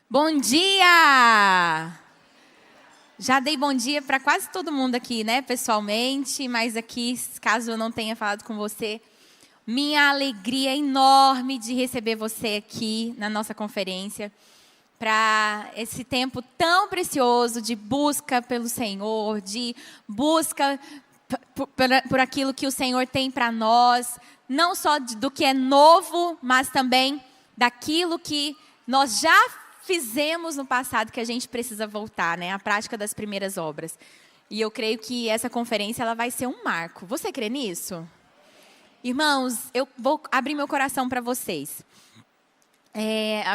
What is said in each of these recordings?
Bom dia! Já dei bom dia para quase todo mundo aqui, né, pessoalmente, mas aqui, caso eu não tenha falado com você, minha alegria é enorme de receber você aqui na nossa conferência, para esse tempo tão precioso de busca pelo Senhor, de busca por aquilo que o Senhor tem para nós, não só do que é novo, mas também daquilo que nós já fizemos no passado, que a gente precisa voltar, né? A prática das primeiras obras. E eu creio que essa conferência ela vai ser um marco. Você crê nisso? Irmãos, eu vou abrir meu coração para vocês.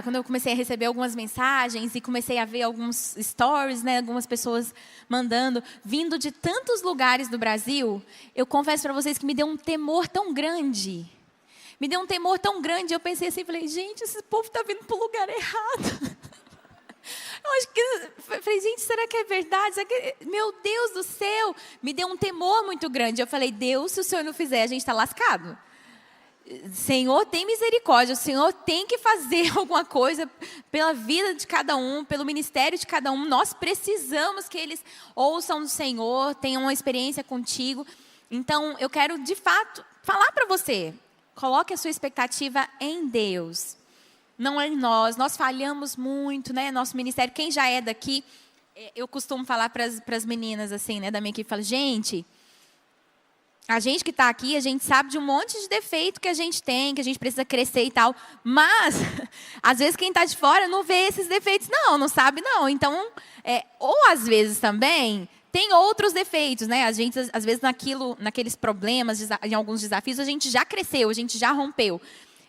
Quando eu comecei a receber algumas mensagens e comecei a ver alguns stories, né, algumas pessoas mandando, vindo de tantos lugares do Brasil, eu confesso para vocês que me deu um temor tão grande. Me deu um temor tão grande, eu pensei assim, falei, gente, esse povo está vindo para o lugar errado. Eu acho que, falei, gente, será que é verdade? Meu Deus do céu, me deu um temor muito grande. Eu falei, Deus, se o Senhor não fizer, a gente está lascado. Senhor, tem misericórdia, o Senhor tem que fazer alguma coisa pela vida de cada um, pelo ministério de cada um. Nós precisamos que eles ouçam do Senhor, tenham uma experiência contigo. Então, eu quero, de fato, falar para você, coloque a sua expectativa em Deus, não em nós. Nós falhamos muito, né? Nosso ministério, quem já é daqui, eu costumo falar para as meninas assim, né, da minha equipe, falo, gente, a gente que está aqui, a gente sabe de um monte de defeito que a gente tem, que a gente precisa crescer e tal, mas, às vezes, quem está de fora não vê esses defeitos, não sabe não. Então, ou às vezes também, tem outros defeitos, né? A gente, às vezes, naqueles problemas, em alguns desafios, a gente já cresceu, a gente já rompeu.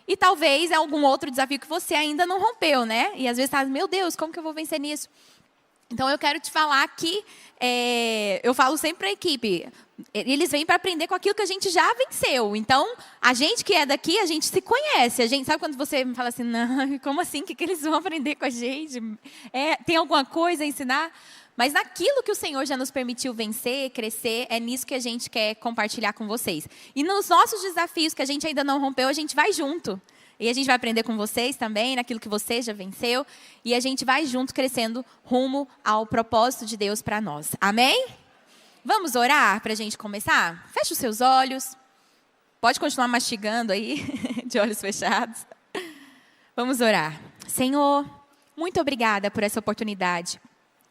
E talvez é algum outro desafio que você ainda não rompeu, né? E às vezes está, meu Deus, como que eu vou vencer nisso? Então, eu quero te falar que, eu falo sempre para a equipe, eles vêm para aprender com aquilo que a gente já venceu. Então, a gente que é daqui, a gente se conhece. A gente, sabe quando você me fala assim, não, como assim? O que eles vão aprender com a gente? Tem alguma coisa a ensinar? Mas naquilo que o Senhor já nos permitiu vencer, crescer, é nisso que a gente quer compartilhar com vocês. E nos nossos desafios que a gente ainda não rompeu, a gente vai junto. E a gente vai aprender com vocês também, naquilo que você já venceu. E a gente vai junto crescendo rumo ao propósito de Deus para nós. Amém? Vamos orar para a gente começar? Feche os seus olhos. Pode continuar mastigando aí, de olhos fechados. Vamos orar. Senhor, muito obrigada por essa oportunidade.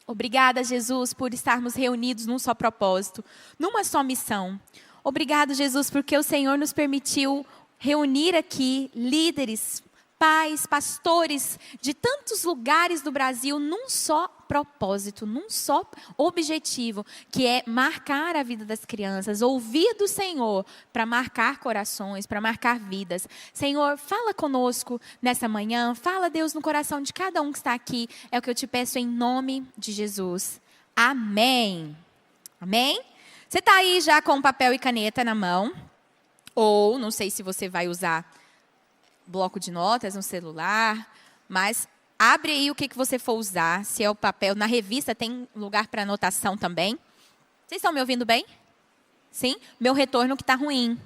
Obrigada, Jesus, por estarmos reunidos num só propósito, numa só missão. Obrigado, Jesus, porque o Senhor nos permitiu reunir aqui líderes, pais, pastores de tantos lugares do Brasil num só propósito, num só objetivo, que é marcar a vida das crianças, ouvir do Senhor para marcar corações, para marcar vidas. Senhor, fala conosco nessa manhã, fala, Deus, no coração de cada um que está aqui, é o que eu te peço em nome de Jesus. Amém. Amém? Você está aí já com papel e caneta na mão, ou não sei se você vai usar bloco de notas no celular, mas abre aí o que você for usar, se é o papel. Na revista tem lugar para anotação também. Vocês estão me ouvindo bem? Sim? Meu retorno que está ruim.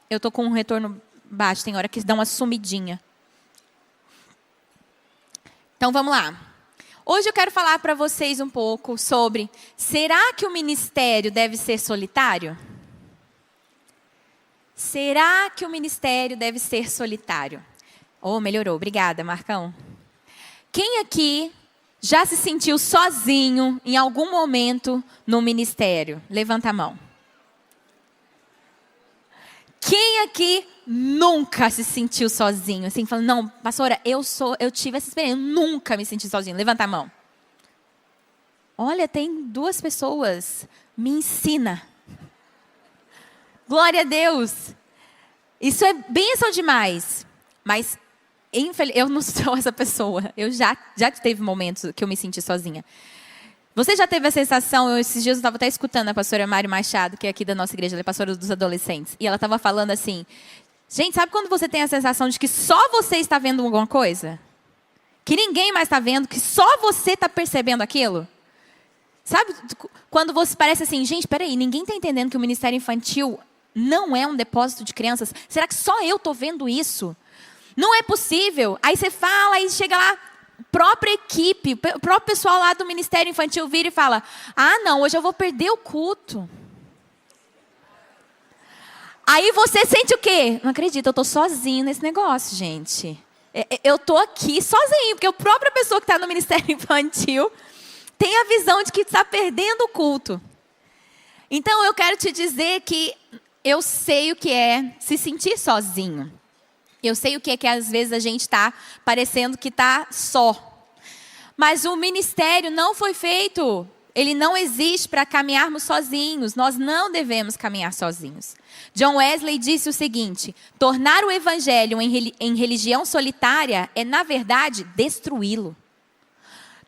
Eu estou com um retorno baixo, tem hora que dá uma sumidinha. Então vamos lá. Hoje eu quero falar para vocês um pouco sobre, será que o ministério deve ser solitário? Será que o ministério deve ser solitário? Oh, melhorou. Obrigada, Marcão. Quem aqui já se sentiu sozinho em algum momento no ministério? Levanta a mão. Quem aqui nunca se sentiu sozinho? Assim, falando, não, pastora, eu tive essa experiência, eu nunca me senti sozinho. Levanta a mão. Olha, tem 2 pessoas. Me ensina. Glória a Deus. Isso é bênção demais. Mas, eu não sou essa pessoa. Eu já teve momentos que eu me senti sozinha. Você já teve a sensação, esses dias eu estava até escutando a pastora Mari Machado, que é aqui da nossa igreja, ela é pastora dos adolescentes. E ela estava falando assim, gente, sabe quando você tem a sensação de que só você está vendo alguma coisa? Que ninguém mais está vendo, que só você está percebendo aquilo? Sabe, quando você parece assim, gente, peraí, ninguém está entendendo que o ministério infantil não é um depósito de crianças? Será que só eu estou vendo isso? Não é possível. Aí você fala, aí chega lá, própria equipe, o próprio pessoal lá do Ministério Infantil vira e fala: ah, não, hoje eu vou perder o culto. Aí você sente o quê? Não acredito, eu estou sozinho nesse negócio, gente. Eu estou aqui sozinho, porque a própria pessoa que está no Ministério Infantil tem a visão de que está perdendo o culto. Então eu quero te dizer que eu sei o que é se sentir sozinho. Eu sei o que é que às vezes a gente está parecendo que está só. Mas o ministério não foi feito, ele não existe para caminharmos sozinhos. Nós não devemos caminhar sozinhos. John Wesley disse o seguinte: tornar o evangelho em religião solitária é, na verdade, destruí-lo.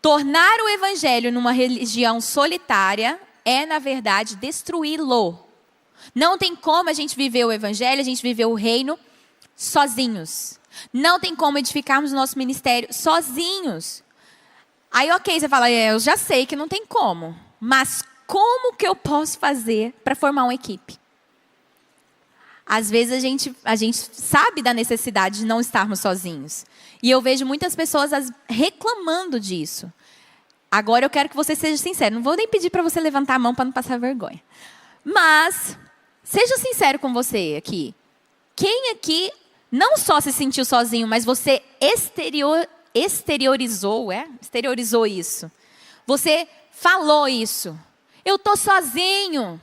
Tornar o evangelho numa religião solitária é, na verdade, destruí-lo. Não tem como a gente viver o evangelho, a gente viver o reino sozinhos. Não tem como edificarmos o nosso ministério sozinhos. Aí, ok, você fala: eu já sei que não tem como. Mas como que eu posso fazer para formar uma equipe? Às vezes a gente sabe da necessidade de não estarmos sozinhos. E eu vejo muitas pessoas reclamando disso. Agora eu quero que você seja sincero. Não vou nem pedir para você levantar a mão para não passar vergonha. Mas, seja sincero com você aqui. Quem aqui não só se sentiu sozinho, mas você exteriorizou isso? Você falou isso. Eu estou sozinho.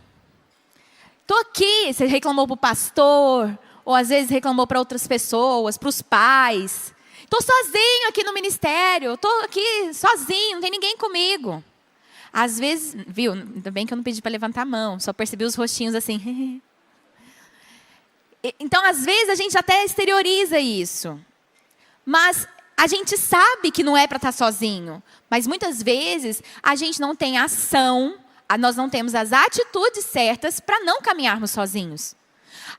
Estou aqui. Você reclamou para o pastor, ou às vezes reclamou para outras pessoas, para os pais. Estou sozinho aqui no ministério. Estou aqui sozinho, não tem ninguém comigo. Às vezes, viu, ainda bem que eu não pedi para levantar a mão, só percebi os rostinhos assim. Então, às vezes, a gente até exterioriza isso. Mas a gente sabe que não é para estar sozinho. Mas muitas vezes, a gente não tem ação, nós não temos as atitudes certas para não caminharmos sozinhos.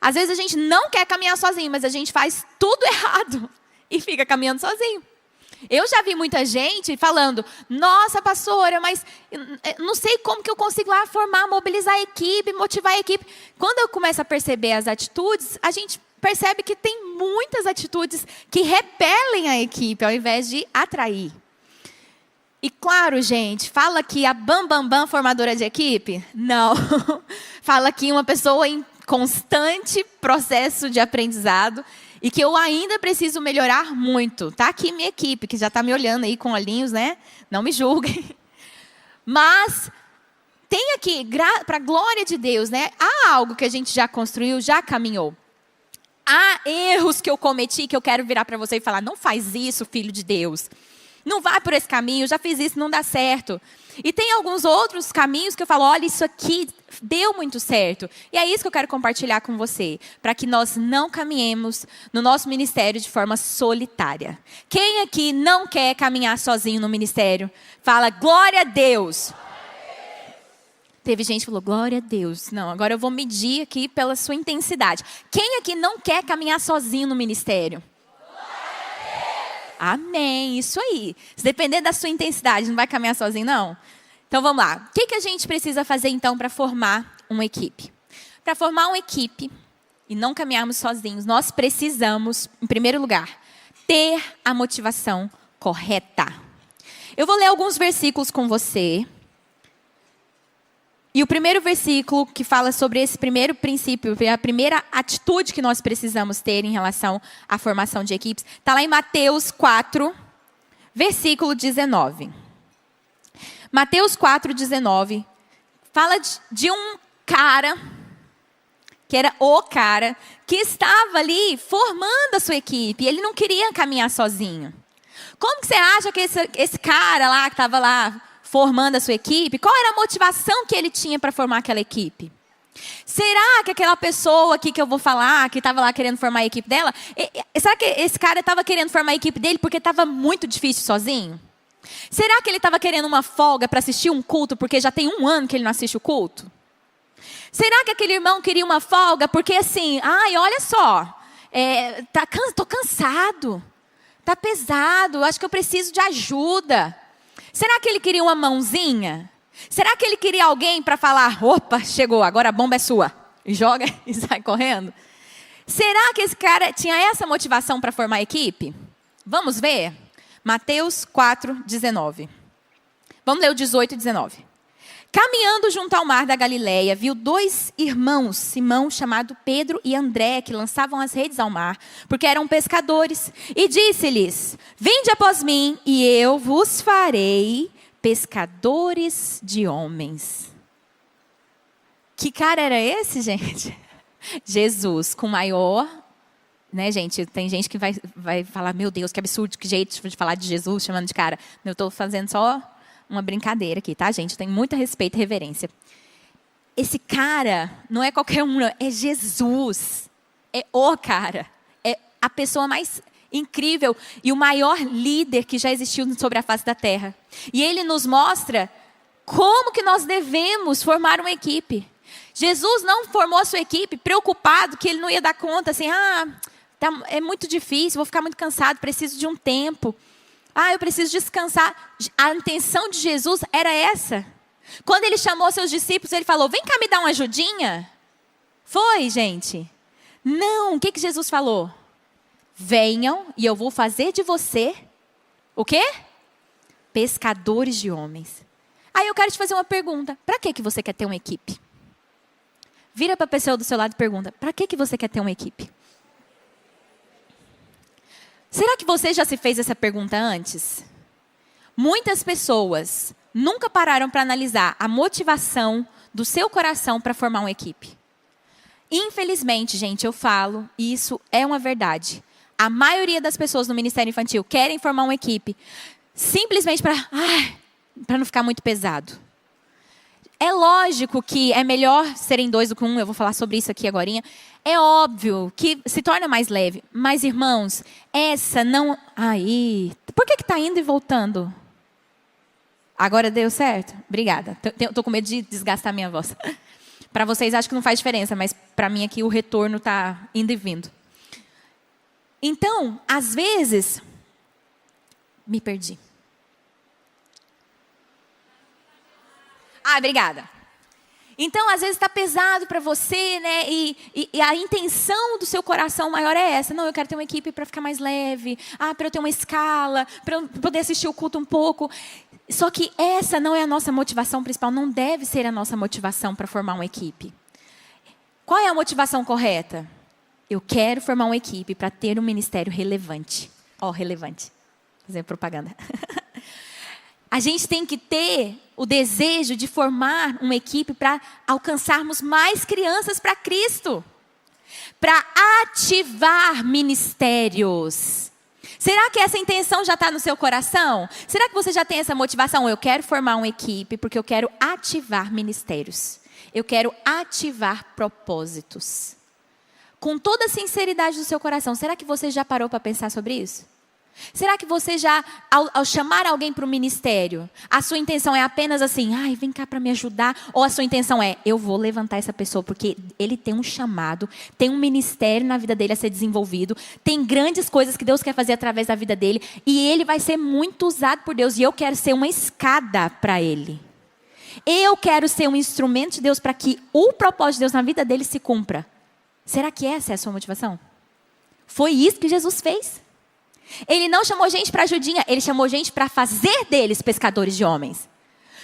Às vezes, a gente não quer caminhar sozinho, mas a gente faz tudo errado e fica caminhando sozinho. Eu já vi muita gente falando: nossa, pastora, mas não sei como que eu consigo lá formar, mobilizar a equipe, motivar a equipe. Quando eu começo a perceber as atitudes, a gente percebe que tem muitas atitudes que repelem a equipe, ao invés de atrair. E claro, gente, fala aqui a bam formadora de equipe? Não. Fala aqui uma pessoa em constante processo de aprendizado, e que eu ainda preciso melhorar muito. Está aqui minha equipe, que já está me olhando aí com olhinhos, né? Não me julguem. Mas tem aqui, para a glória de Deus, né? Há algo que a gente já construiu, já caminhou. Há erros que eu cometi que eu quero virar para você e falar: não faz isso, filho de Deus. Não vai por esse caminho, já fiz isso, não dá certo. E tem alguns outros caminhos que eu falo: olha, isso aqui deu muito certo. E é isso que eu quero compartilhar com você, para que nós não caminhemos no nosso ministério de forma solitária. Quem aqui não quer caminhar sozinho no ministério? Fala: glória a Deus. Teve gente que falou: glória a Deus. Não, agora eu vou medir aqui pela sua intensidade. Quem aqui não quer caminhar sozinho no ministério? Amém, isso aí. Se depender da sua intensidade, não vai caminhar sozinho, não? Então vamos lá. O que a gente precisa fazer então para formar uma equipe? Para formar uma equipe e não caminharmos sozinhos, nós precisamos, em primeiro lugar, ter a motivação correta. Eu vou ler alguns versículos com você. E o primeiro versículo que fala sobre esse primeiro princípio, a primeira atitude que nós precisamos ter em relação à formação de equipes, está lá em Mateus 4, versículo 19. Mateus 4, 19, fala de um cara, que era o cara, que estava ali formando a sua equipe. Ele não queria caminhar sozinho. Como que você acha que esse cara lá, que estava lá formando a sua equipe, qual era a motivação que ele tinha para formar aquela equipe? Será que aquela pessoa aqui que eu vou falar, que estava lá querendo formar a equipe dela, será que esse cara estava querendo formar a equipe dele porque estava muito difícil sozinho? Será que ele estava querendo uma folga para assistir um culto porque já tem 1 ano que ele não assiste o culto? Será que aquele irmão queria uma folga porque assim, ai, olha só, tô cansado, tá pesado, acho que eu preciso de ajuda. Será que ele queria uma mãozinha? Será que ele queria alguém para falar: opa, chegou, agora a bomba é sua? E joga e sai correndo? Será que esse cara tinha essa motivação para formar a equipe? Vamos ver? Mateus 4:19. Vamos ler o 18 e 19. Caminhando junto ao mar da Galileia, viu 2 irmãos, Simão, chamado Pedro, e André, que lançavam as redes ao mar, porque eram pescadores. E disse-lhes: vinde após mim, e eu vos farei pescadores de homens. Que cara era esse, gente? Jesus, com maior... Né, gente? Tem gente que vai falar, meu Deus, que absurdo, que jeito de falar de Jesus, chamando de cara. Eu estou fazendo só uma brincadeira aqui, tá, gente? Eu tenho muito respeito e reverência. Esse cara não é qualquer um, não. É Jesus. É o cara. É a pessoa mais incrível e o maior líder que já existiu sobre a face da terra. E ele nos mostra como que nós devemos formar uma equipe. Jesus não formou a sua equipe preocupado que ele não ia dar conta, assim, é muito difícil, vou ficar muito cansado, preciso de um tempo. Eu preciso descansar. A intenção de Jesus era essa. Quando ele chamou seus discípulos, ele falou, vem cá me dar uma ajudinha. Foi, gente? Não, o que Jesus falou? Venham e eu vou fazer de você, o quê? Pescadores de homens. Aí eu quero te fazer uma pergunta. Para que você quer ter uma equipe? Vira para a pessoa do seu lado e pergunta, para que você quer ter uma equipe? Será que você já se fez essa pergunta antes? Muitas pessoas nunca pararam para analisar a motivação do seu coração para formar uma equipe. Infelizmente, gente, eu falo, e isso é uma verdade. A maioria das pessoas no Ministério Infantil querem formar uma equipe simplesmente para não ficar muito pesado. É lógico que é melhor serem 2 do que 1, eu vou falar sobre isso aqui agorinha. É óbvio que se torna mais leve. Mas, irmãos, essa não... por que está indo e voltando? Agora deu certo? Obrigada. Estou com medo de desgastar minha voz. Para vocês acho que não faz diferença, mas para mim aqui o retorno está indo e vindo. Então, às vezes... Me perdi. Obrigada. Então, às vezes está pesado para você, né? E a intenção do seu coração maior é essa. Não, eu quero ter uma equipe para ficar mais leve. Para eu ter uma escala, para eu poder assistir o culto um pouco. Só que essa não é a nossa motivação principal. Não deve ser a nossa motivação para formar uma equipe. Qual é a motivação correta? Eu quero formar uma equipe para ter um ministério relevante. Relevante. Fazer propaganda. A gente tem que ter o desejo de formar uma equipe para alcançarmos mais crianças para Cristo. Para ativar ministérios. Será que essa intenção já está no seu coração? Será que você já tem essa motivação? Eu quero formar uma equipe porque eu quero ativar ministérios. Eu quero ativar propósitos. Com toda a sinceridade do seu coração, será que você já parou para pensar sobre isso? Será que você já, ao chamar alguém para o ministério, a sua intenção é apenas assim, vem cá para me ajudar? Ou a sua intenção é, eu vou levantar essa pessoa porque ele tem um chamado, tem um ministério na vida dele a ser desenvolvido, tem grandes coisas que Deus quer fazer através da vida dele, e ele vai ser muito usado por Deus, e eu quero ser uma escada para ele. Eu quero ser um instrumento de Deus para que o propósito de Deus na vida dele se cumpra. Será que essa é a sua motivação? Foi isso que Jesus fez. Ele não chamou gente para ajudinha, ele chamou gente para fazer deles pescadores de homens.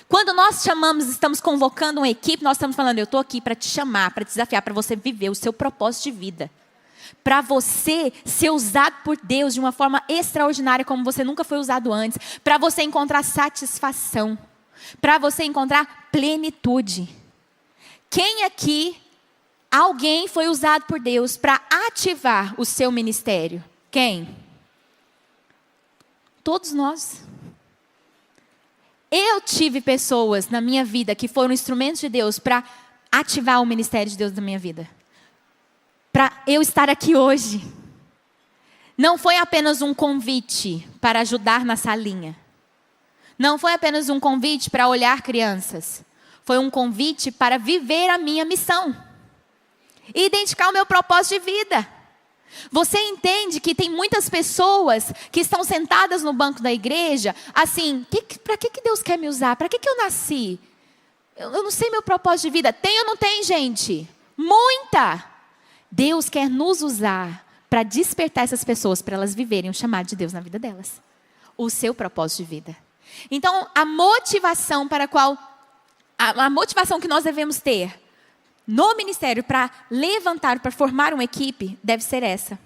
Quando nós estamos convocando uma equipe, nós estamos falando, eu estou aqui para te chamar, para te desafiar, para você viver o seu propósito de vida. Para você ser usado por Deus de uma forma extraordinária, como você nunca foi usado antes. Para você encontrar satisfação. Para você encontrar plenitude. Quem aqui, alguém foi usado por Deus para ativar o seu ministério? Quem? Todos nós. Eu tive pessoas na minha vida que foram instrumentos de Deus para ativar o ministério de Deus na minha vida. Para eu estar aqui hoje. Não foi apenas um convite para ajudar na salinha. Não foi apenas um convite para olhar crianças. Foi um convite para viver a minha missão. E identificar o meu propósito de vida. Você entende que tem muitas pessoas que estão sentadas no banco da igreja, assim, para que Deus quer me usar? Para que eu nasci? Eu não sei meu propósito de vida. Tem ou não tem, gente? Muita! Deus quer nos usar para despertar essas pessoas, para elas viverem o chamado de Deus na vida delas. o seu propósito de vida. Então, a motivação a motivação que nós devemos ter no ministério para levantar, para formar uma equipe, deve ser essa.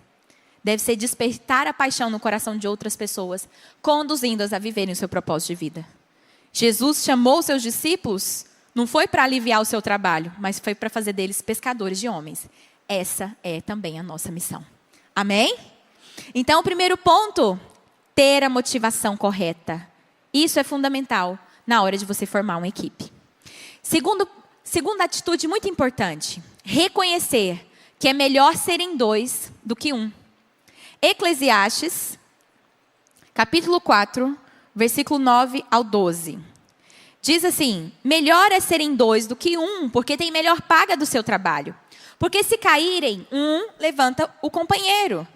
Deve ser despertar a paixão no coração de outras pessoas, conduzindo-as a viverem o seu propósito de vida. Jesus chamou seus discípulos, não foi para aliviar o seu trabalho, mas foi para fazer deles pescadores de homens. Essa é também a nossa missão. Amém? Então, o primeiro ponto, ter a motivação correta. Isso é fundamental na hora de você formar uma equipe. Segunda atitude muito importante, reconhecer que é melhor serem 2 do que 1. Eclesiastes, capítulo 4, versículo 9 ao 12. Diz assim: melhor é serem 2 do que 1, porque tem melhor paga do seu trabalho. Porque se caírem, um levanta o companheiro.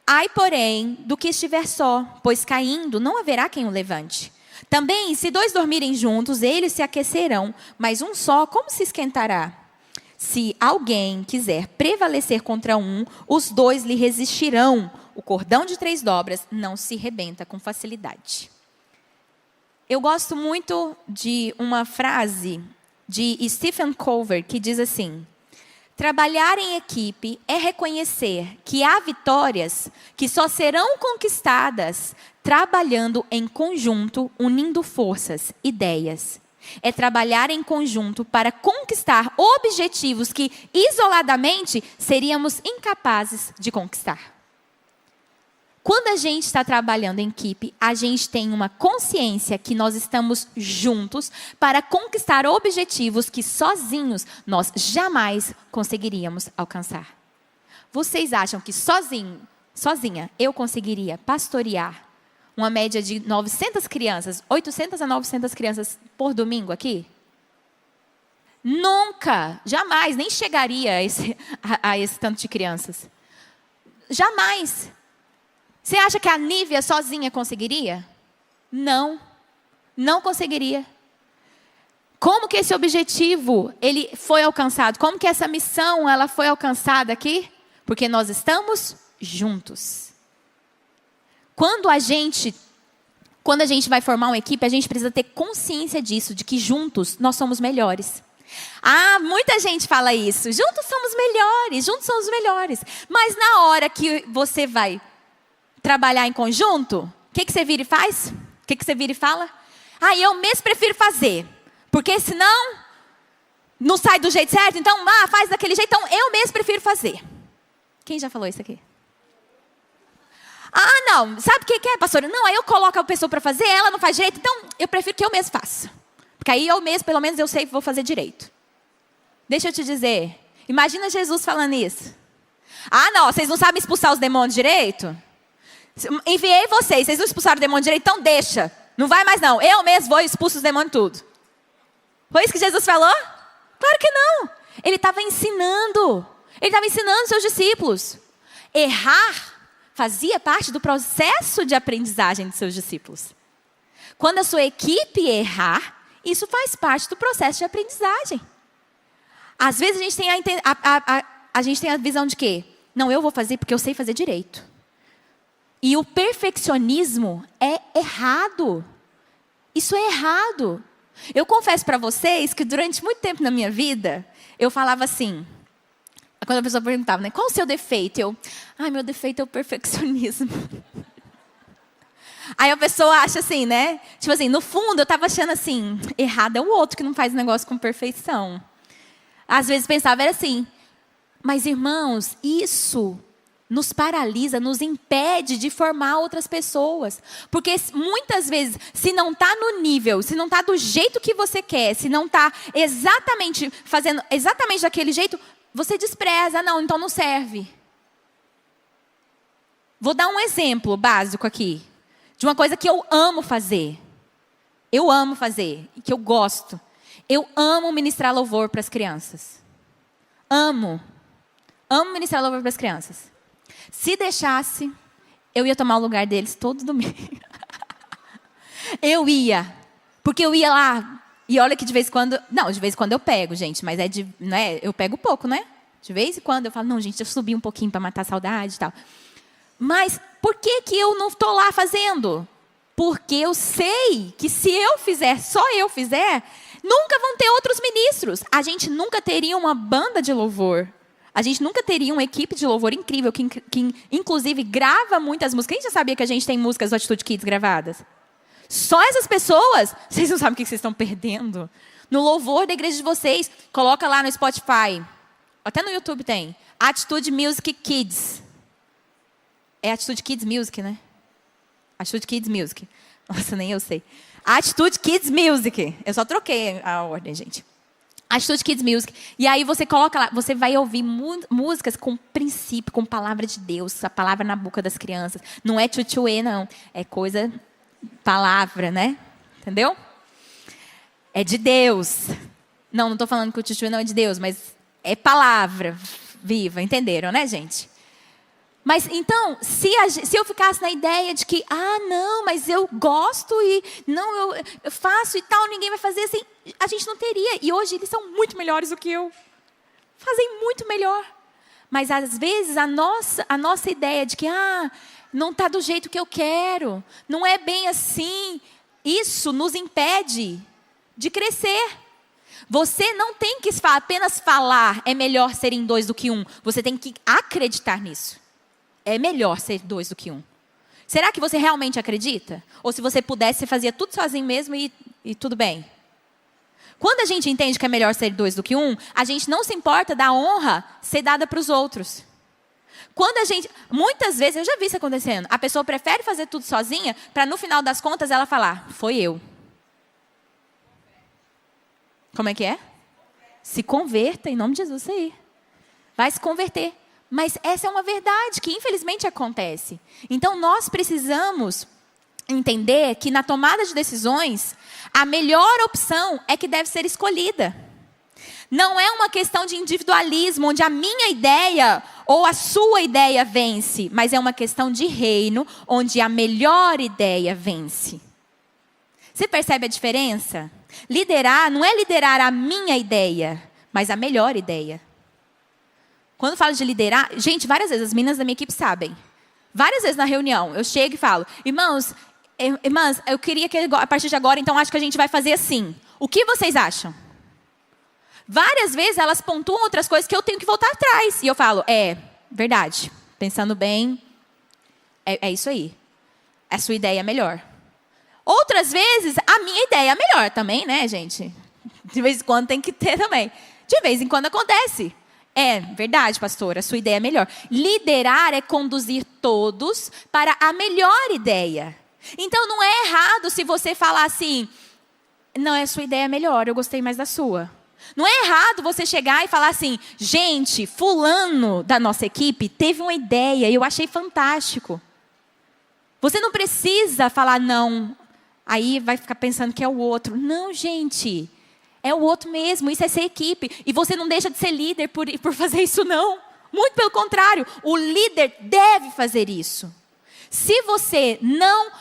Ai, porém, do que estiver só, pois caindo não haverá quem o levante. Também, se 2 dormirem juntos, eles se aquecerão, mas um só, como se esquentará? Se alguém quiser prevalecer contra um, os 2 lhe resistirão. O cordão de 3 dobras não se rebenta com facilidade. Eu gosto muito de uma frase de Stephen Covey, que diz assim: trabalhar em equipe é reconhecer que há vitórias que só serão conquistadas trabalhando em conjunto, unindo forças, ideias. É trabalhar em conjunto para conquistar objetivos que, isoladamente, seríamos incapazes de conquistar. Quando a gente está trabalhando em equipe, a gente tem uma consciência que nós estamos juntos para conquistar objetivos que sozinhos nós jamais conseguiríamos alcançar. Vocês acham que sozinha, eu conseguiria pastorear uma média de 900 crianças, 800 a 900 crianças por domingo aqui? Nunca, jamais, nem chegaria a esse tanto de crianças. Jamais. Você acha que a Nívia sozinha conseguiria? Não, não conseguiria. Como que esse objetivo ele foi alcançado? Como que essa missão ela foi alcançada aqui? Porque nós estamos juntos. Quando a gente vai formar uma equipe, a gente precisa ter consciência disso, de que juntos nós somos melhores. Ah, muita gente fala isso. Juntos somos melhores, juntos somos melhores. Mas na hora que você vai trabalhar em conjunto, o que você vira e faz? O que você vira e fala? Ah, eu mesmo prefiro fazer, porque senão não sai do jeito certo, então faz daquele jeito, então eu mesmo prefiro fazer. Quem já falou isso aqui? Ah, não, sabe o que é, pastora? Não, aí eu coloco a pessoa para fazer, ela não faz direito, então eu prefiro que eu mesmo faça. Porque aí eu mesmo, pelo menos eu sei que vou fazer direito. Deixa eu te dizer, imagina Jesus falando isso. Ah, não, vocês não sabem expulsar os demônios direito? Enviei vocês não expulsaram o demônio direito, então deixa. Não vai mais não, eu mesmo vou e expulso os demônios tudo. Foi isso que Jesus falou? Claro que não. Ele estava ensinando seus discípulos. Errar fazia parte do processo de aprendizagem de seus discípulos. Quando a sua equipe errar, isso faz parte do processo de aprendizagem. Às vezes a gente tem a visão de que, não, eu vou fazer porque eu sei fazer direito. E o perfeccionismo é errado. Isso é errado. Eu confesso para vocês que durante muito tempo na minha vida, eu falava assim, quando a pessoa perguntava, né, qual o seu defeito? Meu defeito é o perfeccionismo. Aí a pessoa acha assim, né? Tipo assim, no fundo eu estava achando assim, errado é o outro que não faz negócio com perfeição. Às vezes pensava, era assim, mas irmãos, isso nos paralisa, nos impede de formar outras pessoas. Porque muitas vezes, se não está no nível, se não está do jeito que você quer, se não está exatamente fazendo exatamente daquele jeito, você despreza, não, então não serve. Vou dar um exemplo básico aqui, de uma coisa que eu amo fazer. Eu amo fazer, e que eu gosto. Eu amo ministrar louvor para as crianças. Amo ministrar louvor para as crianças. Se deixasse, eu ia tomar o lugar deles todo domingo. Eu ia. Porque eu ia lá. E olha que de vez em quando... Não, de vez em quando eu pego, gente. Mas não é, eu pego pouco, né? De vez em quando eu falo, não, gente, eu subi um pouquinho para matar a saudade e tal. Mas por que eu não estou lá fazendo? Porque eu sei que se eu fizer, só eu fizer, nunca vão ter outros ministros. A gente nunca teria uma banda de louvor. A gente nunca teria uma equipe de louvor incrível, que inclusive grava muitas músicas. Quem já sabia que a gente tem músicas do Atitude Kids gravadas? Só essas pessoas, vocês não sabem o que vocês estão perdendo. No louvor da igreja de vocês, coloca lá no Spotify. Até no YouTube tem. Atitude Music Kids. É Atitude Kids Music, né? Atitude Kids Music. Nossa, nem eu sei. Atitude Kids Music. Eu só troquei a ordem, gente. Atitude Kids Music. E aí você coloca lá, você vai ouvir músicas com princípio, com palavra de Deus, a palavra na boca das crianças. Não é tchutchuê, não. É coisa, palavra, né? Entendeu? É de Deus. Não estou falando que o tchutchuê não é de Deus, mas é palavra viva. Entenderam, né, gente? Mas então, se eu ficasse na ideia de que, não, mas eu gosto e não, eu faço e tal, ninguém vai fazer assim, a gente não teria. E hoje eles são muito melhores do que eu. Fazem muito melhor. Mas às vezes a nossa ideia de que, não está do jeito que eu quero, não é bem assim, isso nos impede de crescer. Você não tem que apenas falar, é melhor serem 2 do que 1. Você tem que acreditar nisso. É melhor ser 2 do que 1. Será que você realmente acredita? Ou se você pudesse, você fazia tudo sozinho mesmo e tudo bem? Quando a gente entende que é melhor ser 2 do que 1, a gente não se importa da honra ser dada para os outros. Muitas vezes, eu já vi isso acontecendo, a pessoa prefere fazer tudo sozinha para no final das contas ela falar, foi eu. Como é que é? Se converta em nome de Jesus aí. Vai se converter. Mas essa é uma verdade que infelizmente acontece. Então nós precisamos entender que na tomada de decisões, a melhor opção é que deve ser escolhida. Não é uma questão de individualismo, onde a minha ideia ou a sua ideia vence, mas é uma questão de reino, onde a melhor ideia vence. Você percebe a diferença? Liderar não é liderar a minha ideia, mas a melhor ideia. Quando eu falo de liderar, gente, várias vezes, as meninas da minha equipe sabem. Várias vezes na reunião, eu chego e falo, irmãs, eu queria que a partir de agora, então acho que a gente vai fazer assim. O que vocês acham? Várias vezes elas pontuam outras coisas que eu tenho que voltar atrás. E eu falo, verdade, pensando bem, é isso aí. A sua ideia é melhor. Outras vezes, a minha ideia é melhor também, né, gente? De vez em quando tem que ter também. De vez em quando acontece. É verdade, pastora, a sua ideia é melhor. Liderar é conduzir todos para a melhor ideia. Então não é errado se você falar assim, não, a sua ideia é melhor, eu gostei mais da sua. Não é errado você chegar e falar assim, gente, fulano da nossa equipe teve uma ideia e eu achei fantástico. Você não precisa falar não, aí vai ficar pensando que é o outro. Não, gente. É o outro mesmo, isso é ser equipe. E você não deixa de ser líder por fazer isso, não. Muito pelo contrário, o líder deve fazer isso. Se você não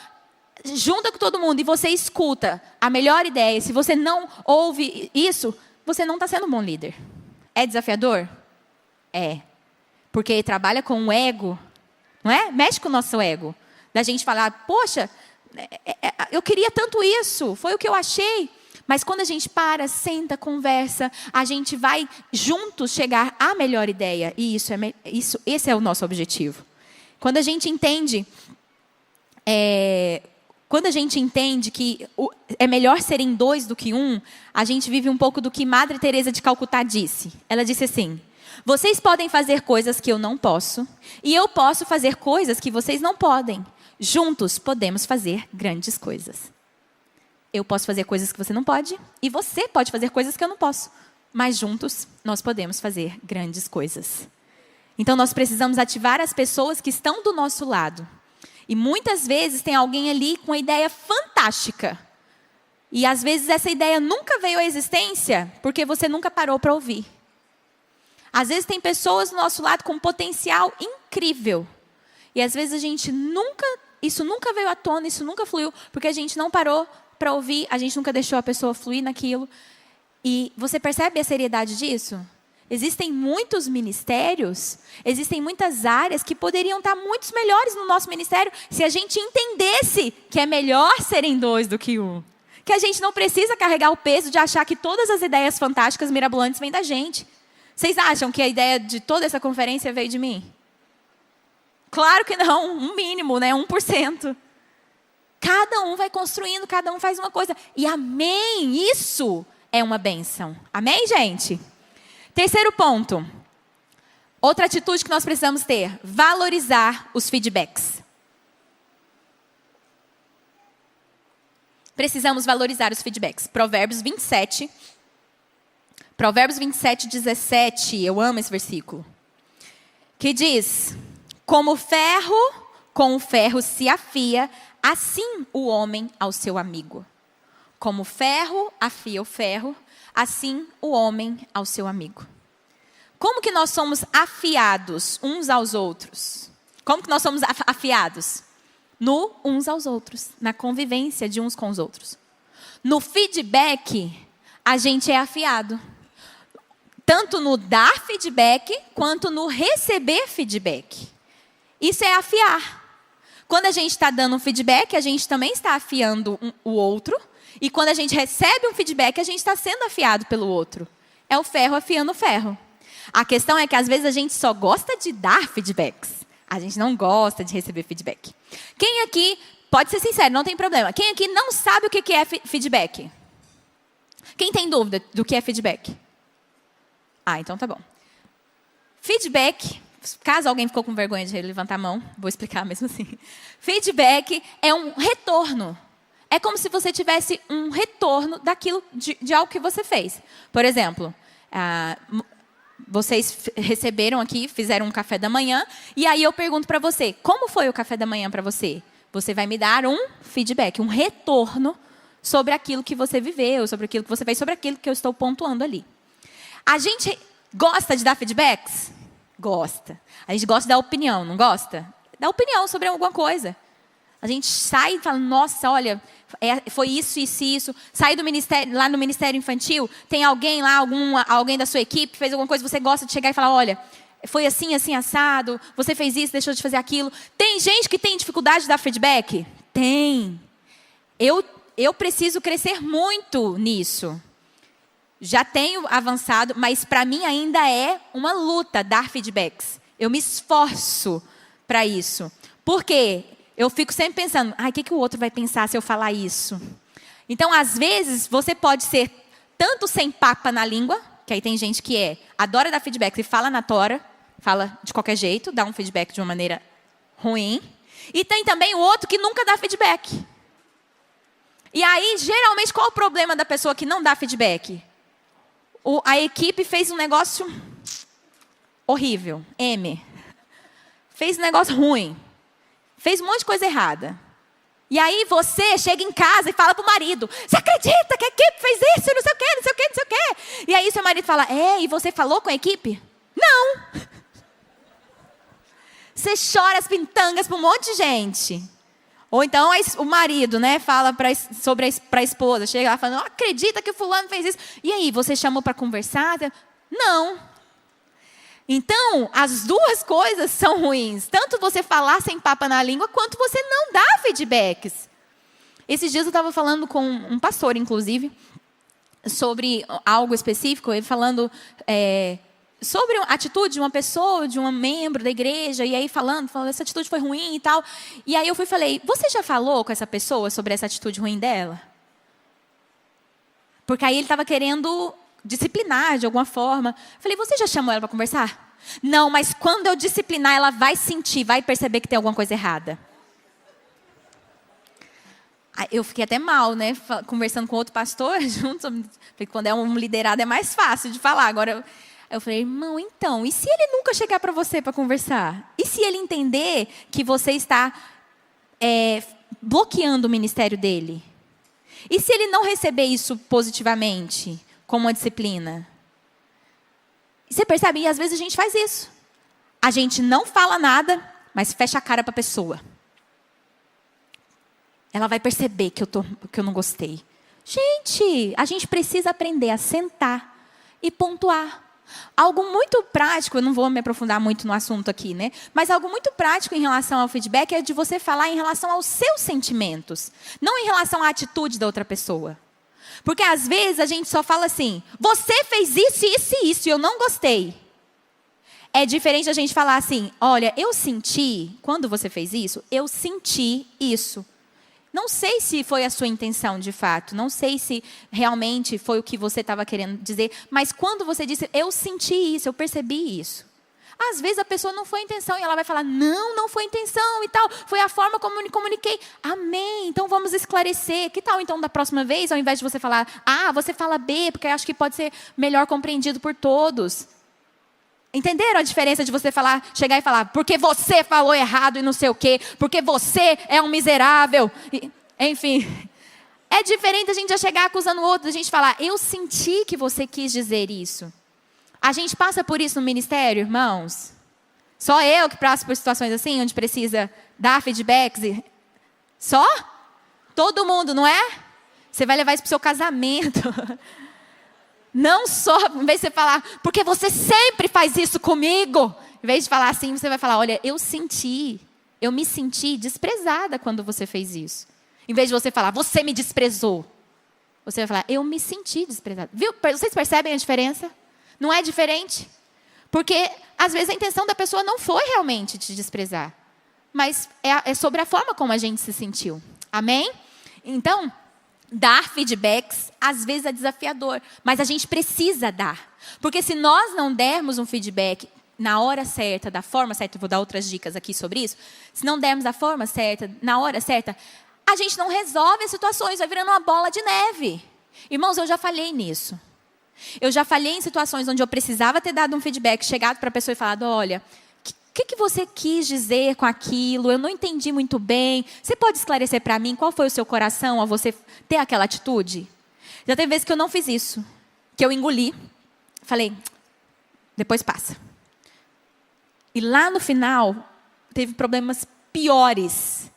junta com todo mundo e você escuta a melhor ideia, se você não ouve isso, você não está sendo um bom líder. É desafiador? É. Porque trabalha com o ego, não é? Mexe com o nosso ego. Da gente falar, poxa, eu queria tanto isso, foi o que eu achei. Mas quando a gente para, senta, conversa, a gente vai juntos chegar à melhor ideia. E esse é o nosso objetivo. Quando a gente entende, que é melhor serem 2 do que 1, a gente vive um pouco do que Madre Teresa de Calcutá disse. Ela disse assim, vocês podem fazer coisas que eu não posso, e eu posso fazer coisas que vocês não podem. Juntos podemos fazer grandes coisas. Eu posso fazer coisas que você não pode, e você pode fazer coisas que eu não posso. Mas juntos, nós podemos fazer grandes coisas. Então, nós precisamos ativar as pessoas que estão do nosso lado. E muitas vezes tem alguém ali com uma ideia fantástica. E às vezes essa ideia nunca veio à existência, porque você nunca parou para ouvir. Às vezes tem pessoas do nosso lado com um potencial incrível. E às vezes isso nunca veio à tona, isso nunca fluiu, porque a gente não parou para ouvir, a gente nunca deixou a pessoa fluir naquilo. E você percebe a seriedade disso? Existem muitos ministérios, existem muitas áreas que poderiam estar muito melhores no nosso ministério se a gente entendesse que é melhor serem 2 do que 1. Que a gente não precisa carregar o peso de achar que todas as ideias fantásticas, mirabolantes, vêm da gente. Vocês acham que a ideia de toda essa conferência veio de mim? Claro que não, um mínimo, né? 1%. Cada um vai construindo, cada um faz uma coisa. E amém, isso é uma bênção. Amém, gente? Terceiro ponto. Outra atitude que nós precisamos ter: valorizar os feedbacks. Precisamos valorizar os feedbacks. Provérbios 27, 17. Eu amo esse versículo. Que diz: como ferro com o ferro se afia, assim o homem ao seu amigo. Como ferro afia o ferro, assim o homem ao seu amigo. Como que nós somos afiados uns aos outros? Como que nós somos afiados? No uns aos outros, na convivência de uns com os outros. No feedback, a gente é afiado. Tanto no dar feedback, quanto no receber feedback. Isso é afiar. Quando a gente está dando um feedback, a gente também está afiando o outro. E quando a gente recebe um feedback, a gente está sendo afiado pelo outro. É o ferro afiando o ferro. A questão é que às vezes a gente só gosta de dar feedbacks. A gente não gosta de receber feedback. Quem aqui, pode ser sincero, não tem problema. Quem aqui não sabe o que é feedback? Quem tem dúvida do que é feedback? Ah, então tá bom. Feedback, caso alguém ficou com vergonha de levantar a mão, vou explicar mesmo assim. Feedback é um retorno. É como se você tivesse um retorno daquilo, de algo que você fez. Por exemplo, vocês receberam aqui, fizeram um café da manhã, e aí eu pergunto para você, como foi o café da manhã para você? Você vai me dar um feedback, um retorno sobre aquilo que você viveu, sobre aquilo que você fez, sobre aquilo que eu estou pontuando ali. A gente gosta de dar feedbacks? Gosta. A gente gosta de dar opinião, não gosta? Dá opinião sobre alguma coisa. A gente sai e fala, nossa, olha, foi isso, isso e isso. Sai do ministério, lá no Ministério Infantil, tem alguém lá, alguém da sua equipe, fez alguma coisa, você gosta de chegar e falar, olha, foi assim, assim, assado, você fez isso, deixou de fazer aquilo. Tem gente que tem dificuldade de dar feedback? Tem. Eu preciso crescer muito nisso. Já tenho avançado, mas para mim ainda é uma luta dar feedbacks. Eu me esforço para isso. Por quê? Eu fico sempre pensando, o que o outro vai pensar se eu falar isso? Então, às vezes, você pode ser tanto sem papa na língua, que aí tem gente que adora dar feedback e fala na tora, fala de qualquer jeito, dá um feedback de uma maneira ruim. E tem também o outro que nunca dá feedback. E aí, geralmente, qual o problema da pessoa que não dá feedback? A equipe fez um negócio horrível, fez um negócio ruim. Fez um monte de coisa errada. E aí você chega em casa e fala pro marido, você acredita que a equipe fez isso, não sei o quê, não sei o quê, não sei o quê. E aí seu marido fala, e você falou com a equipe? Não. Você chora as pintangas para um monte de gente. Ou então o marido, né, fala para a esposa, chega lá falando, não acredita que o fulano fez isso. E aí, você chamou para conversar? Não. Então, as duas coisas são ruins. Tanto você falar sem papa na língua, quanto você não dar feedbacks. Esses dias eu estava falando com um pastor, inclusive, sobre algo específico. Ele falando sobre a atitude de uma pessoa, de um membro da igreja. E aí falando, essa atitude foi ruim e tal. E aí eu falei, você já falou com essa pessoa sobre essa atitude ruim dela? Porque aí ele estava querendo disciplinar de alguma forma. Falei, você já chamou ela para conversar? Não, mas quando eu disciplinar, ela vai sentir, vai perceber que tem alguma coisa errada. Eu fiquei até mal, né? Conversando com outro pastor junto. Porque quando é um liderado é mais fácil de falar. Agora, eu falei, irmão, então, e se ele nunca chegar para você para conversar? E se ele entender que você está bloqueando o ministério dele? E se ele não receber isso positivamente? Como uma disciplina. Você percebe? E às vezes a gente faz isso. A gente não fala nada, mas fecha a cara para a pessoa. Ela vai perceber que eu não gostei. Gente, a gente precisa aprender a sentar e pontuar. Algo muito prático, eu não vou me aprofundar muito no assunto aqui, né? Mas algo muito prático em relação ao feedback é de você falar em relação aos seus sentimentos, não em relação à atitude da outra pessoa. Porque às vezes a gente só fala assim, você fez isso, isso e isso, e eu não gostei. É diferente a gente falar assim, olha, eu senti, quando você fez isso, eu senti isso. Não sei se foi a sua intenção de fato, não sei se realmente foi o que você estava querendo dizer, mas quando você disse, eu senti isso, eu percebi isso. Às vezes a pessoa não foi a intenção e ela vai falar, não foi a intenção e tal, foi a forma como eu me comuniquei. Amém, então vamos esclarecer. Que tal então da próxima vez, ao invés de você falar A, você fala B, porque eu acho que pode ser melhor compreendido por todos. Entenderam a diferença de você chegar e falar, porque você falou errado e não sei o quê, porque você é um miserável. Enfim, é diferente a gente já chegar acusando o outro, a gente falar, eu senti que você quis dizer isso. A gente passa por isso no ministério, irmãos? Só eu que passo por situações assim, onde precisa dar feedbacks? Só? Todo mundo, não é? Você vai levar isso para o seu casamento. Não só, em vez de você falar, porque você sempre faz isso comigo. Em vez de falar assim, você vai falar, olha, eu me senti desprezada quando você fez isso. Em vez de você falar, você me desprezou. Você vai falar, eu me senti desprezada. Viu? Vocês percebem a diferença? Não é diferente? Porque, às vezes, a intenção da pessoa não foi realmente te desprezar. Mas é sobre a forma como a gente se sentiu. Amém? Então, dar feedbacks, às vezes, é desafiador. Mas a gente precisa dar. Porque se nós não dermos um feedback na hora certa, da forma certa, eu vou dar outras dicas aqui sobre isso. Se não dermos da forma certa, na hora certa, a gente não resolve as situações, vai virando uma bola de neve. Irmãos, eu já falhei nisso. Eu já falhei em situações onde eu precisava ter dado um feedback, chegado para a pessoa e falado, olha, o que você quis dizer com aquilo? Eu não entendi muito bem. Você pode esclarecer para mim qual foi o seu coração ao você ter aquela atitude? Já teve vezes que eu não fiz isso, que eu engoli, falei, depois passa. E lá no final, teve problemas piores,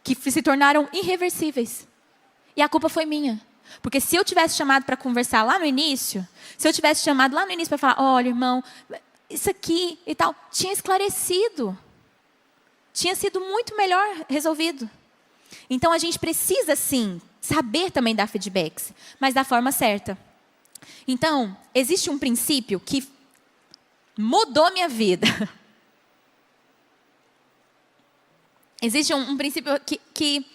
que se tornaram irreversíveis. E a culpa foi minha. Porque se eu tivesse chamado para conversar lá no início, para falar, olha, irmão, isso aqui e tal, tinha esclarecido. Tinha sido muito melhor resolvido. Então, a gente precisa, sim, saber também dar feedbacks, mas da forma certa. Então, existe um princípio que mudou minha vida. Existe um princípio que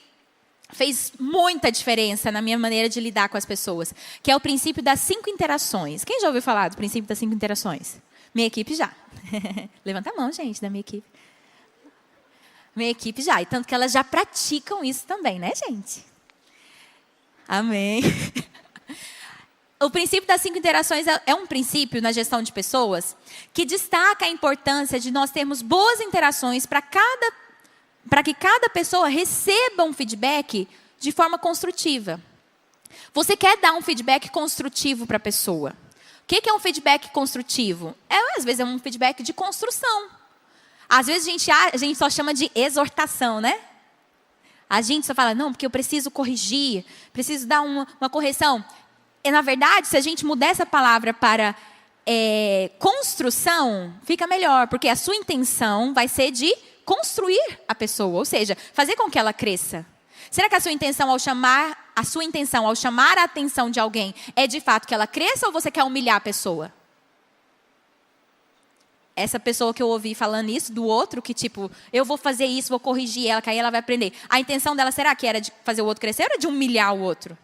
fez muita diferença na minha maneira de lidar com as pessoas, que é o princípio das 5 interações. Quem já ouviu falar do princípio das 5 interações? Minha equipe já. Levanta a mão, gente, da minha equipe. Minha equipe já. E tanto que elas já praticam isso também, né, gente? Amém. O princípio das 5 interações é um princípio na gestão de pessoas que destaca a importância de nós termos boas interações para que cada pessoa receba um feedback de forma construtiva. Você quer dar um feedback construtivo para a pessoa. O que é um feedback construtivo? Às vezes é um feedback de construção. Às vezes a gente só chama de exortação, né? A gente só fala, não, porque eu preciso corrigir, preciso dar uma correção. E, na verdade, se a gente mudar essa palavra para construção, fica melhor, porque a sua intenção vai ser de construir a pessoa, ou seja, fazer com que ela cresça. Será que a sua intenção ao chamar a atenção de alguém é de fato que ela cresça ou você quer humilhar a pessoa? Essa pessoa que eu ouvi falando isso do outro, que tipo, eu vou fazer isso, vou corrigir ela, que aí ela vai aprender. A intenção dela será que era de fazer o outro crescer ou era de humilhar o outro?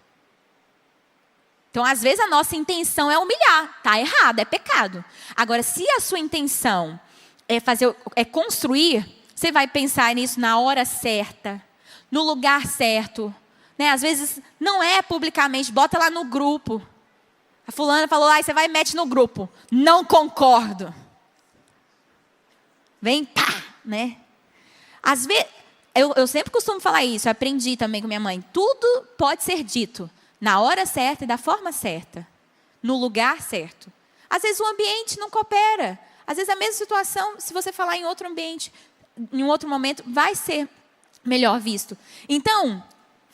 Então, às vezes a nossa intenção é humilhar, tá errado, é pecado. Agora, se a sua intenção é construir, você vai pensar nisso na hora certa, no lugar certo. Né? Às vezes não é publicamente, bota lá no grupo. A fulana falou lá, e você vai e mete no grupo. Não concordo. Vem, pá, né? Às vezes, eu sempre costumo falar isso, eu aprendi também com minha mãe. Tudo pode ser dito na hora certa e da forma certa. No lugar certo. Às vezes o ambiente não coopera. Às vezes a mesma situação, se você falar em outro ambiente, em um outro momento, vai ser melhor visto. Então,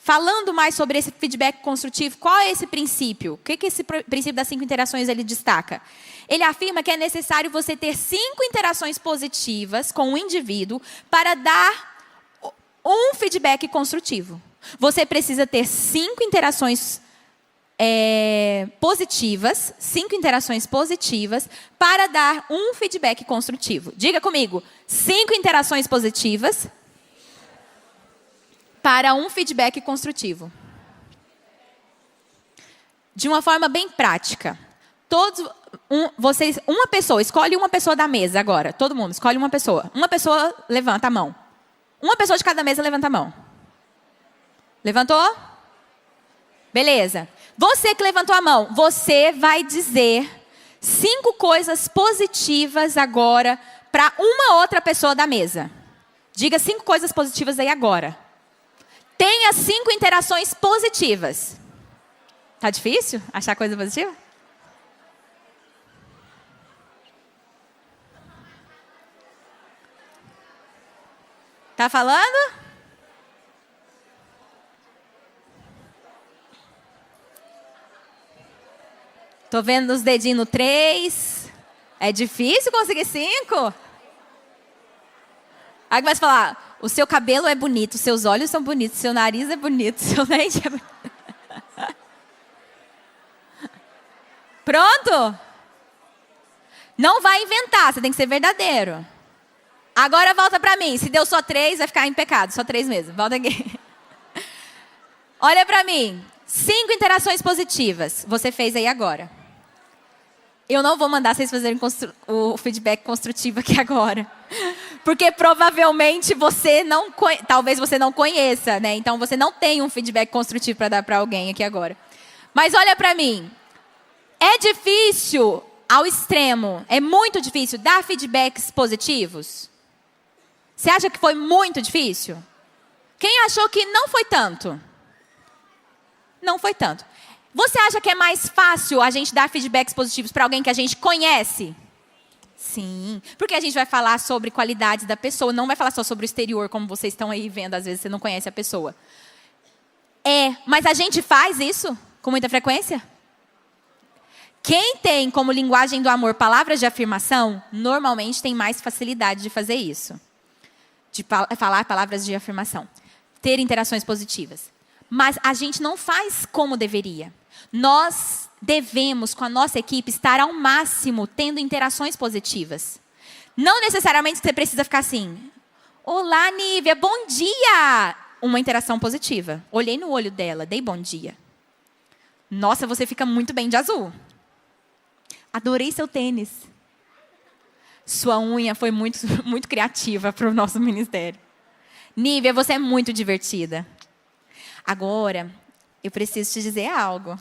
falando mais sobre esse feedback construtivo, qual é esse princípio? O que esse princípio das 5 interações ele destaca? Ele afirma que é necessário você ter 5 interações positivas com o indivíduo para dar um feedback construtivo. Você precisa ter 5 interações positivas, 5 interações positivas para dar um feedback construtivo. Diga comigo, 5 interações positivas para um feedback construtivo. De uma forma bem prática. Uma pessoa, escolhe uma pessoa da mesa agora. Todo mundo, escolhe uma pessoa. Uma pessoa levanta a mão. Uma pessoa de cada mesa levanta a mão. Levantou? Beleza. Você que levantou a mão, você vai dizer 5 coisas positivas agora para uma outra pessoa da mesa. Diga 5 coisas positivas aí agora. Tenha 5 interações positivas. Tá difícil achar coisa positiva? Tá falando? Tô vendo os dedinhos no 3. É difícil conseguir 5? Aí começa a falar, o seu cabelo é bonito, seus olhos são bonitos, seu nariz é bonito, seu dente é bonito. Pronto? Não vai inventar, você tem que ser verdadeiro. Agora volta pra mim, se deu só 3, vai ficar em pecado, só 3 mesmo. Volta aqui. Olha pra mim, 5 interações positivas, você fez aí agora. Eu não vou mandar vocês fazerem o feedback construtivo aqui agora. Porque provavelmente talvez você não conheça, né? Então você não tem um feedback construtivo para dar para alguém aqui agora. Mas olha para mim. É difícil ao extremo, é muito difícil dar feedbacks positivos? Você acha que foi muito difícil? Quem achou que não foi tanto? Não foi tanto. Você acha que é mais fácil a gente dar feedbacks positivos para alguém que a gente conhece? Sim, porque a gente vai falar sobre qualidades da pessoa, não vai falar só sobre o exterior, como vocês estão aí vendo, às vezes você não conhece a pessoa. Mas a gente faz isso com muita frequência? Quem tem como linguagem do amor palavras de afirmação, normalmente tem mais facilidade de fazer isso. De falar palavras de afirmação. Ter interações positivas. Mas a gente não faz como deveria. Nós devemos, com a nossa equipe, estar ao máximo tendo interações positivas. Não necessariamente você precisa ficar assim. Olá, Nívia, bom dia! Uma interação positiva. Olhei no olho dela, dei bom dia. Nossa, você fica muito bem de azul. Adorei seu tênis. Sua unha foi muito, muito criativa para o nosso ministério. Nívia, você é muito divertida. Agora, eu preciso te dizer algo.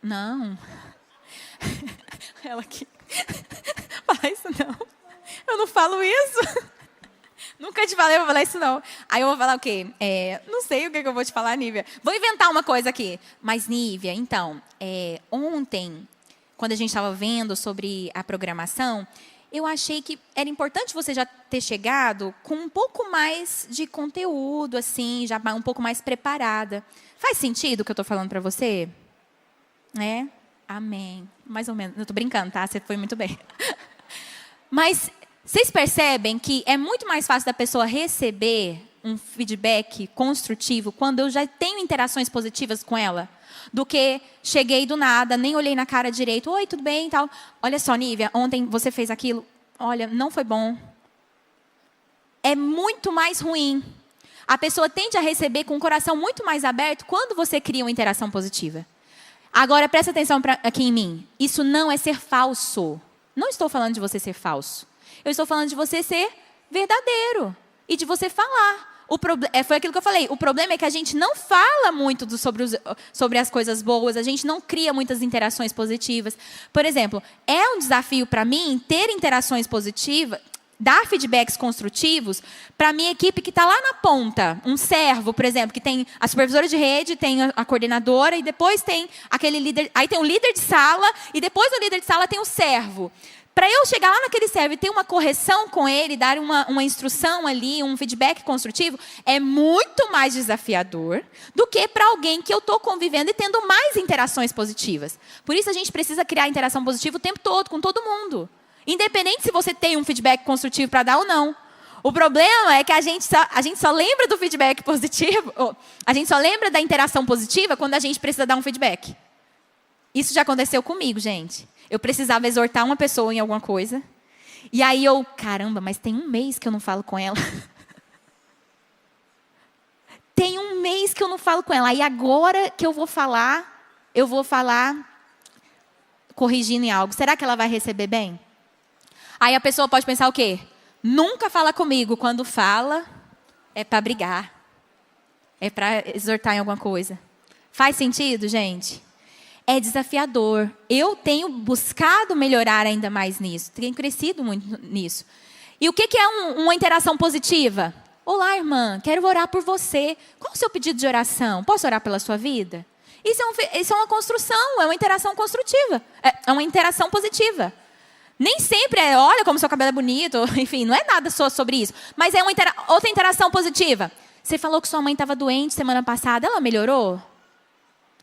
Não. Ela aqui. Fala isso não. Eu não falo isso. Nunca te falei, eu vou falar isso não. Aí eu vou falar o quê? Não sei o que eu vou te falar, Nívia. Vou inventar uma coisa aqui. Mas, Nívia, então, ontem, quando a gente estava vendo sobre a programação, eu achei que era importante você já ter chegado com um pouco mais de conteúdo, assim, já um pouco mais preparada. Faz sentido o que eu estou falando para você? Amém. Mais ou menos. Eu estou brincando, tá? Você foi muito bem. Mas vocês percebem que é muito mais fácil da pessoa receber um feedback construtivo quando eu já tenho interações positivas com ela, do que cheguei do nada, nem olhei na cara direito. Oi, tudo bem e tal. Olha só, Nívia, ontem você fez aquilo. Olha, não foi bom. É muito mais ruim. A pessoa tende a receber com o coração muito mais aberto quando você cria uma interação positiva. Agora, presta atenção aqui em mim. Isso não é ser falso. Não estou falando de você ser falso. Eu estou falando de você ser verdadeiro. E de você falar. Foi aquilo que eu falei. O problema é que a gente não fala muito sobre as coisas boas. A gente não cria muitas interações positivas. Por exemplo, é um desafio para mim ter interações positivas, dar feedbacks construtivos para a minha equipe que está lá na ponta. Um servo, por exemplo, que tem a supervisora de rede, tem a coordenadora e depois tem aquele líder. Aí tem o líder de sala e depois do líder de sala tem o servo. Para eu chegar lá naquele servo e ter uma correção com ele, dar uma instrução ali, um feedback construtivo, é muito mais desafiador do que para alguém que eu estou convivendo e tendo mais interações positivas. Por isso a gente precisa criar interação positiva o tempo todo, com todo mundo. Independente se você tem um feedback construtivo para dar ou não. O problema é que a gente só lembra do feedback positivo, a gente só lembra da interação positiva quando a gente precisa dar um feedback. Isso já aconteceu comigo, gente. Eu precisava exortar uma pessoa em alguma coisa. E aí caramba, mas tem um mês que eu não falo com ela. Tem um mês que eu não falo com ela. E agora que eu vou falar corrigindo em algo. Será que ela vai receber bem? Aí a pessoa pode pensar o quê? Nunca fala comigo. Quando fala, é para brigar. É para exortar em alguma coisa. Faz sentido, gente? É desafiador. Eu tenho buscado melhorar ainda mais nisso. Tenho crescido muito nisso. E o que é uma interação positiva? Olá, irmã, quero orar por você. Qual o seu pedido de oração? Posso orar pela sua vida? Isso é uma construção, é uma interação construtiva. É uma interação positiva. Nem sempre olha como seu cabelo é bonito, enfim, não é nada só sobre isso. Mas é outra interação positiva. Você falou que sua mãe estava doente semana passada, ela melhorou?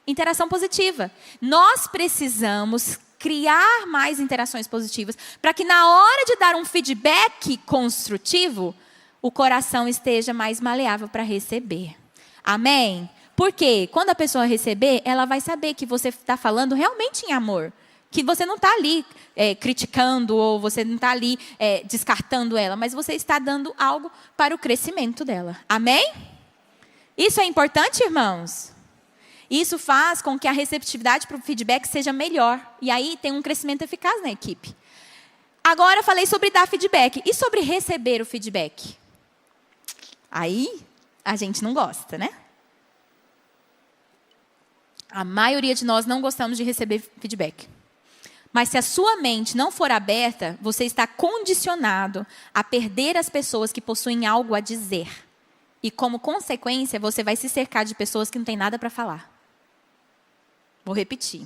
Interação positiva. Nós precisamos criar mais interações positivas para que na hora de dar um feedback construtivo, o coração esteja mais maleável para receber. Amém? Porque quando a pessoa receber, ela vai saber que você está falando realmente em amor. Que você não está ali criticando ou você não está ali descartando ela, mas você está dando algo para o crescimento dela. Amém? Isso é importante, irmãos? Isso faz com que a receptividade para o feedback seja melhor. E aí tem um crescimento eficaz na equipe. Agora eu falei sobre dar feedback. E sobre receber o feedback? Aí a gente não gosta, né? A maioria de nós não gostamos de receber feedback. Mas se a sua mente não for aberta, você está condicionado a perder as pessoas que possuem algo a dizer. E como consequência, você vai se cercar de pessoas que não têm nada para falar. Vou repetir.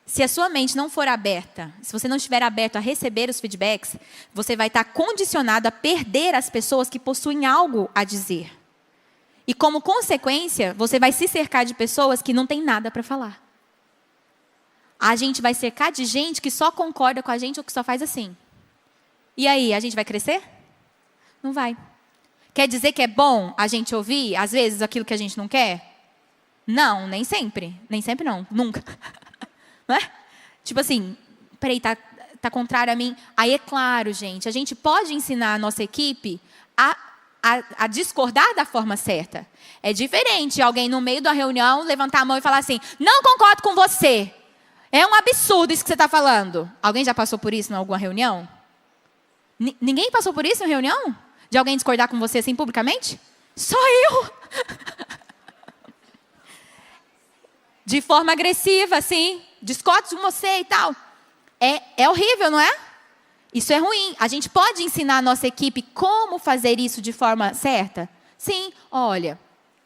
Se a sua mente não for aberta, se você não estiver aberto a receber os feedbacks, você vai estar condicionado a perder as pessoas que possuem algo a dizer. E como consequência, você vai se cercar de pessoas que não têm nada para falar. A gente vai cercar de gente que só concorda com a gente ou que só faz assim. E aí, a gente vai crescer? Não vai. Quer dizer que é bom a gente ouvir, às vezes, aquilo que a gente não quer? Não, nem sempre. Nem sempre não, nunca. Não é? Tipo assim, peraí, tá contrário a mim. Aí é claro, gente, a gente pode ensinar a nossa equipe a discordar da forma certa. É diferente alguém no meio da reunião levantar a mão e falar assim, não concordo com você. É um absurdo isso que você está falando. Alguém já passou por isso em alguma reunião? Ninguém passou por isso em reunião? De alguém discordar com você assim publicamente? Só eu. De forma agressiva, assim. Discordo com você e tal. É horrível, não é? Isso é ruim. A gente pode ensinar a nossa equipe como fazer isso de forma certa? Sim. Olha,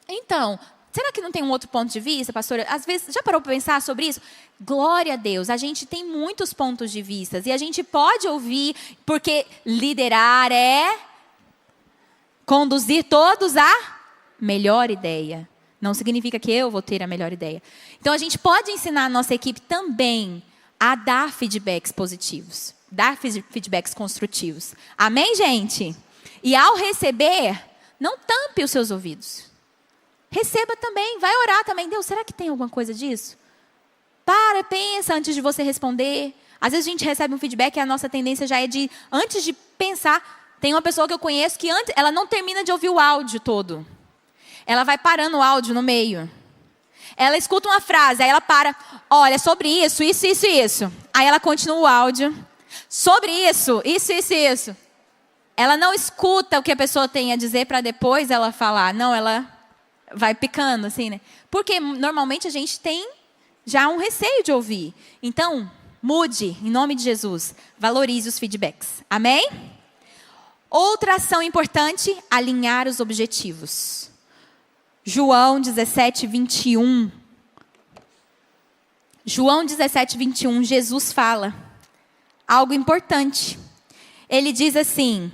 então, será que não tem um outro ponto de vista, pastora? Às vezes, já parou para pensar sobre isso? Glória a Deus, a gente tem muitos pontos de vista. E a gente pode ouvir, porque liderar é conduzir todos à melhor ideia. Não significa que eu vou ter a melhor ideia. Então, a gente pode ensinar a nossa equipe também a dar feedbacks positivos. Dar feedbacks construtivos. Amém, gente? E ao receber, não tampe os seus ouvidos. Receba também, vai orar também. Deus, será que tem alguma coisa disso? Pensa antes de você responder. Às vezes a gente recebe um feedback e a nossa tendência já é de, antes de pensar, tem uma pessoa que eu conheço que ela não termina de ouvir o áudio todo. Ela vai parando o áudio no meio. Ela escuta uma frase, aí ela para, olha, sobre isso, isso, isso e isso. Aí ela continua o áudio. Sobre isso, isso, isso e isso. Ela não escuta o que a pessoa tem a dizer para depois ela falar. Não, ela vai picando, assim, né? Porque normalmente a gente tem já um receio de ouvir. Então, mude, em nome de Jesus. Valorize os feedbacks. Amém? Outra ação importante, alinhar os objetivos. João 17, 21. João 17, 21, Jesus fala. algo importante. Ele diz assim: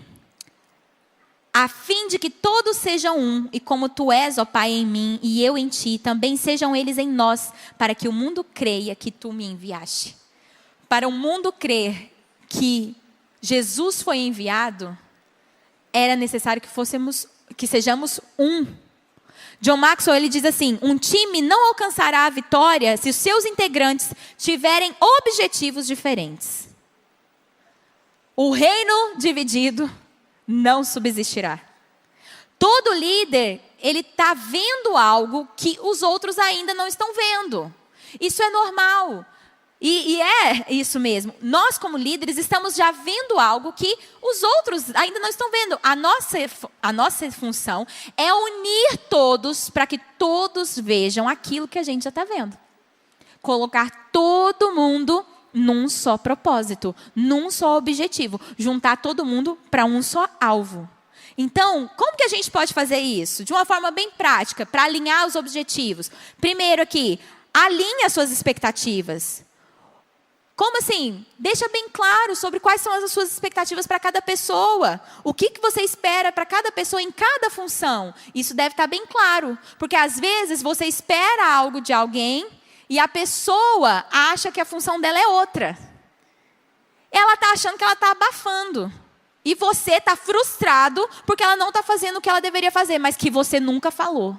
a fim de que todos sejam um, e como tu és, ó Pai, em mim, e eu em ti, também sejam eles em nós, para que o mundo creia que tu me enviaste. Para o mundo crer que Jesus foi enviado, era necessário que sejamos um. John Maxwell, ele diz assim: um time não alcançará a vitória se os seus integrantes tiverem objetivos diferentes. O reino dividido não subsistirá. Todo líder, ele está vendo algo que os outros ainda não estão vendo. Isso é normal. E é isso mesmo. Nós, como líderes, estamos já vendo algo que os outros ainda não estão vendo. A nossa função é unir todos para que todos vejam aquilo que a gente já está vendo. Colocar todo mundo num só propósito, num só objetivo. Juntar todo mundo para um só alvo. Então, como que a gente pode fazer isso? De uma forma bem prática, para alinhar os objetivos. Primeiro aqui, alinhe as suas expectativas. Como assim? Deixa bem claro sobre quais são as suas expectativas para cada pessoa. O que você espera para cada pessoa em cada função. Isso deve estar bem claro. Porque às vezes você espera algo de alguém e a pessoa acha que a função dela é outra. Ela está achando que ela está abafando. E você está frustrado porque ela não está fazendo o que ela deveria fazer, mas que você nunca falou.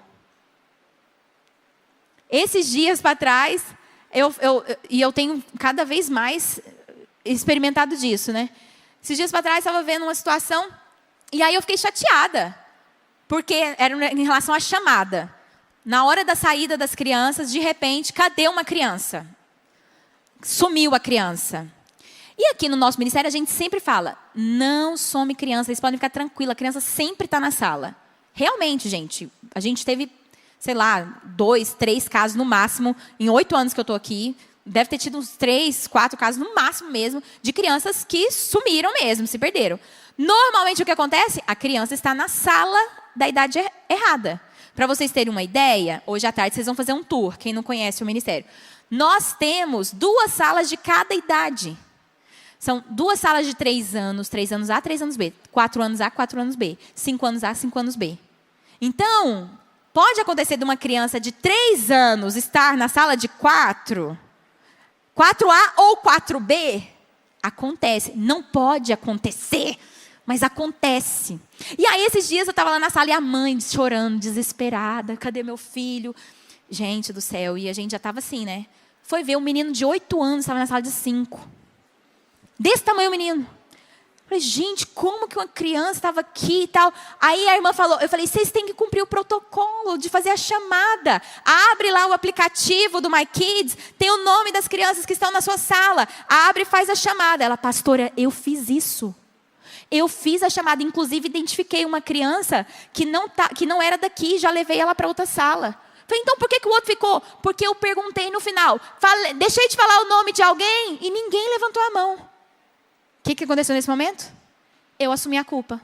Esses dias para trás, eu tenho cada vez mais experimentado disso, né? Esses dias para trás, eu estava vendo uma situação e aí eu fiquei chateada. Porque era em relação à chamada. Na hora da saída das crianças, de repente, cadê uma criança? Sumiu a criança. E aqui no nosso ministério a gente sempre fala, não some criança, vocês podem ficar tranquilos, a criança sempre está na sala. Realmente, gente, a gente teve, sei lá, 2, 3 casos no máximo, em 8 anos que eu estou aqui, deve ter tido uns 3, 4 casos no máximo mesmo, de crianças que sumiram mesmo, se perderam. Normalmente o que acontece? A criança está na sala da idade errada. Para vocês terem uma ideia, hoje à tarde vocês vão fazer um tour, quem não conhece o ministério. Nós temos 2 salas de cada idade. São 2 salas de 3 anos, 3 anos A, 3 anos B. 4 anos A, 4 anos B. 5 anos A, 5 anos B. Então, pode acontecer de uma criança de 3 anos estar na sala de 4, 4A ou 4B? Acontece. Não pode acontecer, mas acontece. E aí, esses dias, eu estava lá na sala e a mãe chorando, desesperada. Cadê meu filho? Gente do céu. E a gente já estava assim, né? Foi ver um menino de 8 anos, estava na sala de 5. Desse tamanho o menino. Eu falei, gente, como que uma criança estava aqui e tal? Aí a irmã falou, eu falei, vocês têm que cumprir o protocolo de fazer a chamada. Abre lá o aplicativo do My Kids, tem o nome das crianças que estão na sua sala. Abre e faz a chamada. Ela, pastora, eu fiz isso. Eu fiz a chamada, inclusive identifiquei uma criança que não era daqui, já levei ela para outra sala. Falei, então por que o outro ficou? Porque eu perguntei no final, deixei de falar o nome de alguém e ninguém levantou a mão. O que aconteceu nesse momento? Eu assumi a culpa.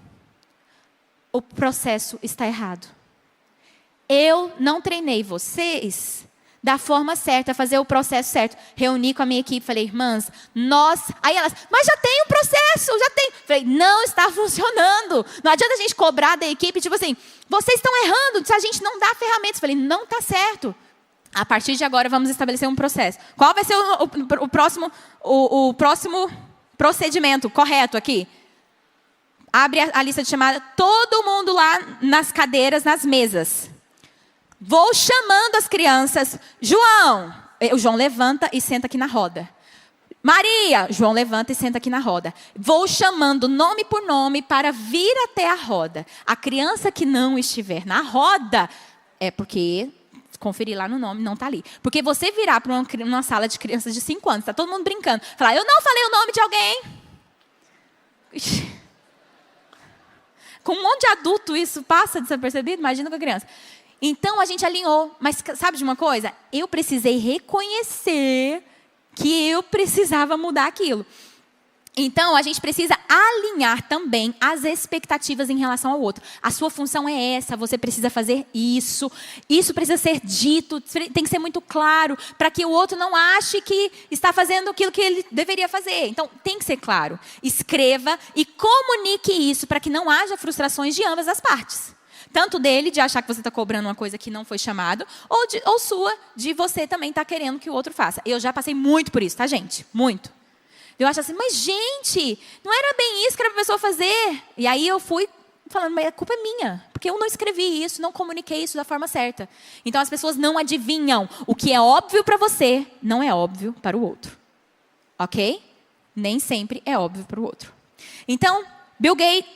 O processo está errado. Eu não treinei vocês da forma certa, fazer o processo certo. Reuni com a minha equipe, falei, irmãs, Aí elas, mas já tem um processo, já tem. Falei, não está funcionando. Não adianta a gente cobrar da equipe, tipo assim, vocês estão errando, se a gente não dá ferramentas. Falei, não está certo. A partir de agora, vamos estabelecer um processo. Qual vai ser o próximo procedimento correto aqui? Abre a lista de chamada, todo mundo lá nas cadeiras, nas mesas. Vou chamando as crianças. João, o João levanta e senta aqui na roda. Maria, João levanta e senta aqui na roda. Vou chamando nome por nome para vir até a roda. A criança que não estiver na roda, é porque, conferir lá no nome, não está ali. Porque você virar para uma sala de crianças de 5 anos, está todo mundo brincando, falar, eu não falei o nome de alguém. Ixi. Com um monte de adulto isso passa desapercebido, imagina com a criança. Então a gente alinhou, mas sabe de uma coisa? Eu precisei reconhecer que eu precisava mudar aquilo. Então, a gente precisa alinhar também as expectativas em relação ao outro. A sua função é essa, você precisa fazer isso. Isso precisa ser dito, tem que ser muito claro, para que o outro não ache que está fazendo aquilo que ele deveria fazer. Então, tem que ser claro. Escreva e comunique isso para que não haja frustrações de ambas as partes. Tanto dele, de achar que você está cobrando uma coisa que não foi chamado, ou sua, de você também estar querendo que o outro faça. Eu já passei muito por isso, tá, gente? Muito. Eu acho assim, mas gente, não era bem isso que era para a pessoa fazer. E aí eu fui falando, mas a culpa é minha. Porque eu não escrevi isso, não comuniquei isso da forma certa. Então as pessoas não adivinham. O que é óbvio para você, não é óbvio para o outro. Ok? Nem sempre é óbvio para o outro. Então, Bill Hybels.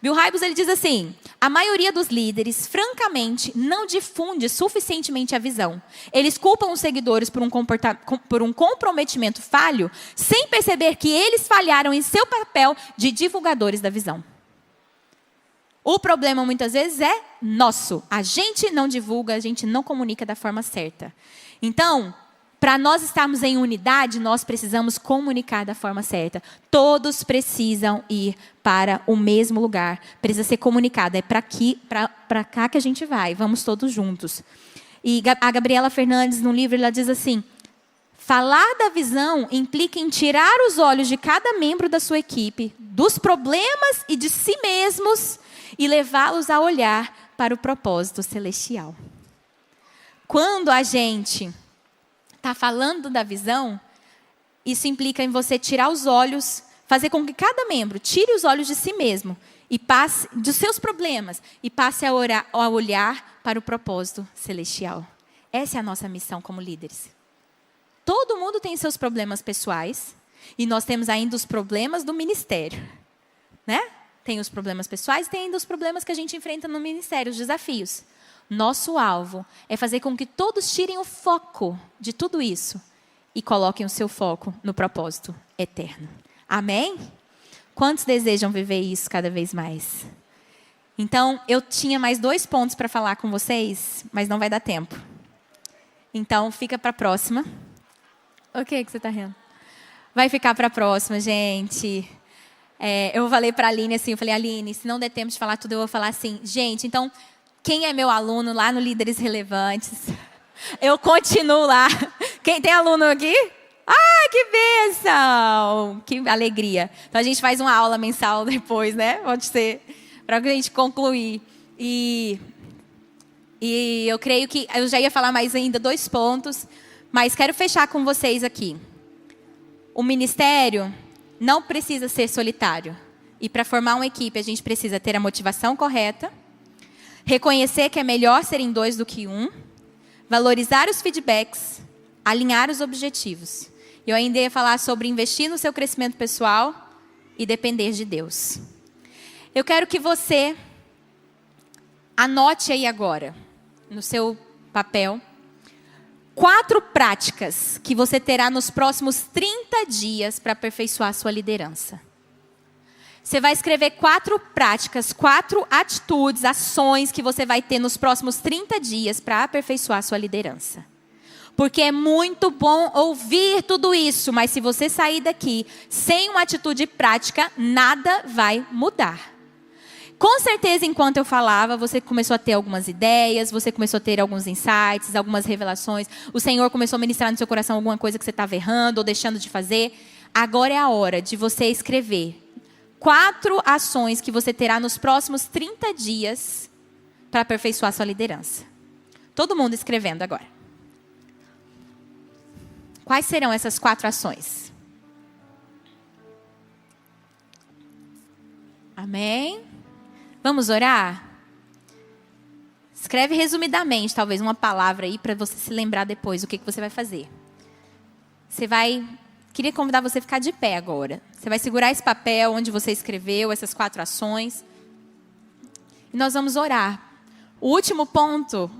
Bill Hybels, ele diz assim, a maioria dos líderes, francamente, não difunde suficientemente a visão. Eles culpam os seguidores por um comprometimento falho, sem perceber que eles falharam em seu papel de divulgadores da visão. O problema, muitas vezes, é nosso. A gente não divulga, a gente não comunica da forma certa. Então, para nós estarmos em unidade, nós precisamos comunicar da forma certa. Todos precisam ir para o mesmo lugar. Precisa ser comunicado. É para cá que a gente vai. Vamos todos juntos. E a Gabriela Fernandes, no livro, ela diz assim, falar da visão implica em tirar os olhos de cada membro da sua equipe, dos problemas e de si mesmos, e levá-los a olhar para o propósito celestial. Quando a gente está falando da visão, isso implica em você tirar os olhos, fazer com que cada membro tire os olhos de si mesmo e passe dos seus problemas e passe a olhar para o propósito celestial. Essa é a nossa missão como líderes. Todo mundo tem seus problemas pessoais e nós temos ainda os problemas do ministério, né? Tem os problemas pessoais e tem ainda os problemas que a gente enfrenta no ministério, os desafios. Nosso alvo é fazer com que todos tirem o foco de tudo isso e coloquem o seu foco no propósito eterno. Amém? Quantos desejam viver isso cada vez mais? Então, eu tinha mais 2 pontos para falar com vocês, mas não vai dar tempo. Então, fica para a próxima. O que você está rindo? Vai ficar para a próxima, gente. Eu falei para a Aline assim, eu falei, Aline, se não der tempo de falar tudo, eu vou falar assim, gente, então, quem é meu aluno lá no Líderes Relevantes? Eu continuo lá. Quem tem aluno aqui? Ah, que bênção! Que alegria. Então, a gente faz uma aula mensal depois, né? Pode ser, para a gente concluir. E eu creio que... Eu já ia falar mais ainda 2 pontos, mas quero fechar com vocês aqui. O ministério não precisa ser solitário. E para formar uma equipe, a gente precisa ter a motivação correta, reconhecer que é melhor ser em 2 do que 1, valorizar os feedbacks, alinhar os objetivos. Eu ainda ia falar sobre investir no seu crescimento pessoal e depender de Deus. Eu quero que você anote aí agora, no seu papel, 4 práticas que você terá nos próximos 30 dias para aperfeiçoar a sua liderança. Você vai escrever 4 práticas, 4 atitudes, ações que você vai ter nos próximos 30 dias para aperfeiçoar a sua liderança. Porque é muito bom ouvir tudo isso, mas se você sair daqui sem uma atitude prática, nada vai mudar. Com certeza, enquanto eu falava, você começou a ter algumas ideias, você começou a ter alguns insights, algumas revelações. O Senhor começou a ministrar no seu coração alguma coisa que você estava errando ou deixando de fazer. Agora é a hora de você escrever 4 ações que você terá nos próximos 30 dias para aperfeiçoar sua liderança. Todo mundo escrevendo agora. Quais serão essas 4 ações? Amém? Vamos orar? Escreve resumidamente, talvez, uma palavra aí para você se lembrar depois o que você vai fazer. Queria convidar você a ficar de pé agora. Você vai segurar esse papel onde você escreveu essas 4 ações. E nós vamos orar. O último ponto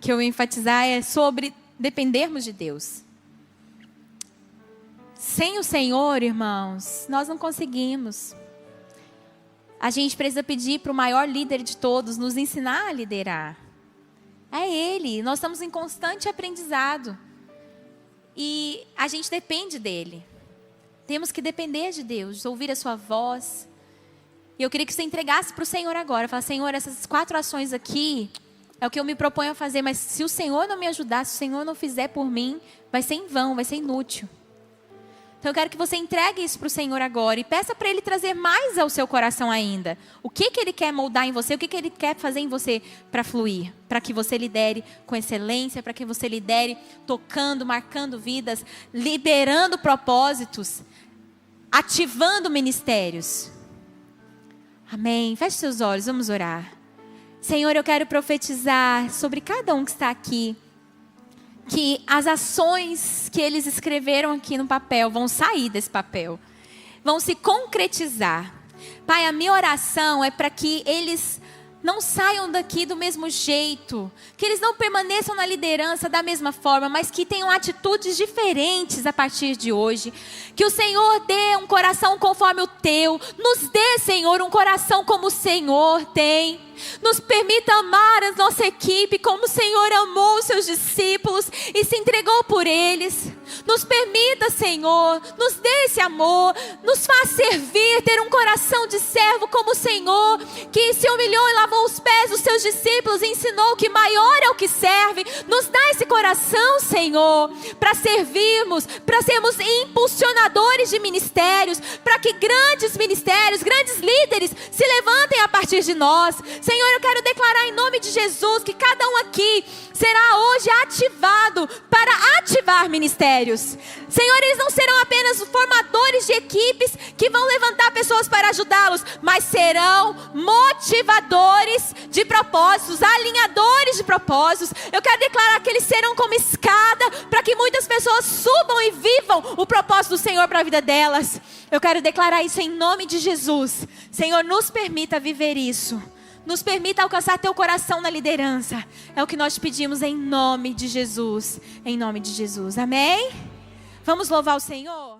que eu vou enfatizar é sobre dependermos de Deus. Sem o Senhor, irmãos, nós não conseguimos. A gente precisa pedir para o maior líder de todos nos ensinar a liderar. É Ele. Nós estamos em constante aprendizado. E a gente depende dele. Temos que depender de Deus, ouvir a sua voz. E eu queria que você entregasse para o Senhor agora. Fala, Senhor, essas 4 ações aqui é o que eu me proponho a fazer. Mas se o Senhor não me ajudar, se o Senhor não fizer por mim, vai ser em vão, vai ser inútil. Então eu quero que você entregue isso para o Senhor agora. E peça para Ele trazer mais ao seu coração ainda. O que Ele quer moldar em você, o que Ele quer fazer em você para fluir. Para que você lidere com excelência, para que você lidere tocando, marcando vidas, liberando propósitos, ativando ministérios. Amém. Feche seus olhos, vamos orar. Senhor, eu quero profetizar sobre cada um que está aqui, que as ações que eles escreveram aqui no papel vão sair desse papel, vão se concretizar. Pai, a minha oração é para que eles não saiam daqui do mesmo jeito, que eles não permaneçam na liderança da mesma forma, mas que tenham atitudes diferentes a partir de hoje. Que o Senhor dê um coração conforme o teu, nos dê, Senhor, um coração como o Senhor tem. Nos permita amar a nossa equipe como o Senhor amou os seus discípulos e se entregou por eles. Nos permita, Senhor, nos dê esse amor, nos faz servir, ter um coração de servo como o Senhor, que se humilhou e lavou os pés dos seus discípulos e ensinou que maior é o que serve. Nos dá esse coração, Senhor, para servirmos, para sermos impulsionadores de ministérios, para que grandes ministérios, grandes líderes se levantem a partir de nós. Senhor, eu quero declarar em nome de Jesus que cada um aqui será hoje ativado para ativar ministérios. Senhor, eles não serão apenas formadores de equipes que vão levantar pessoas para ajudá-los, mas serão motivadores de propósitos, alinhadores de propósitos. Eu quero declarar que eles serão como escada para que muitas pessoas subam e vivam o propósito do Senhor para a vida delas. Eu quero declarar isso em nome de Jesus. Senhor, nos permita viver isso. Nos permita alcançar teu coração na liderança. É o que nós te pedimos em nome de Jesus. Em nome de Jesus. Amém? Vamos louvar o Senhor?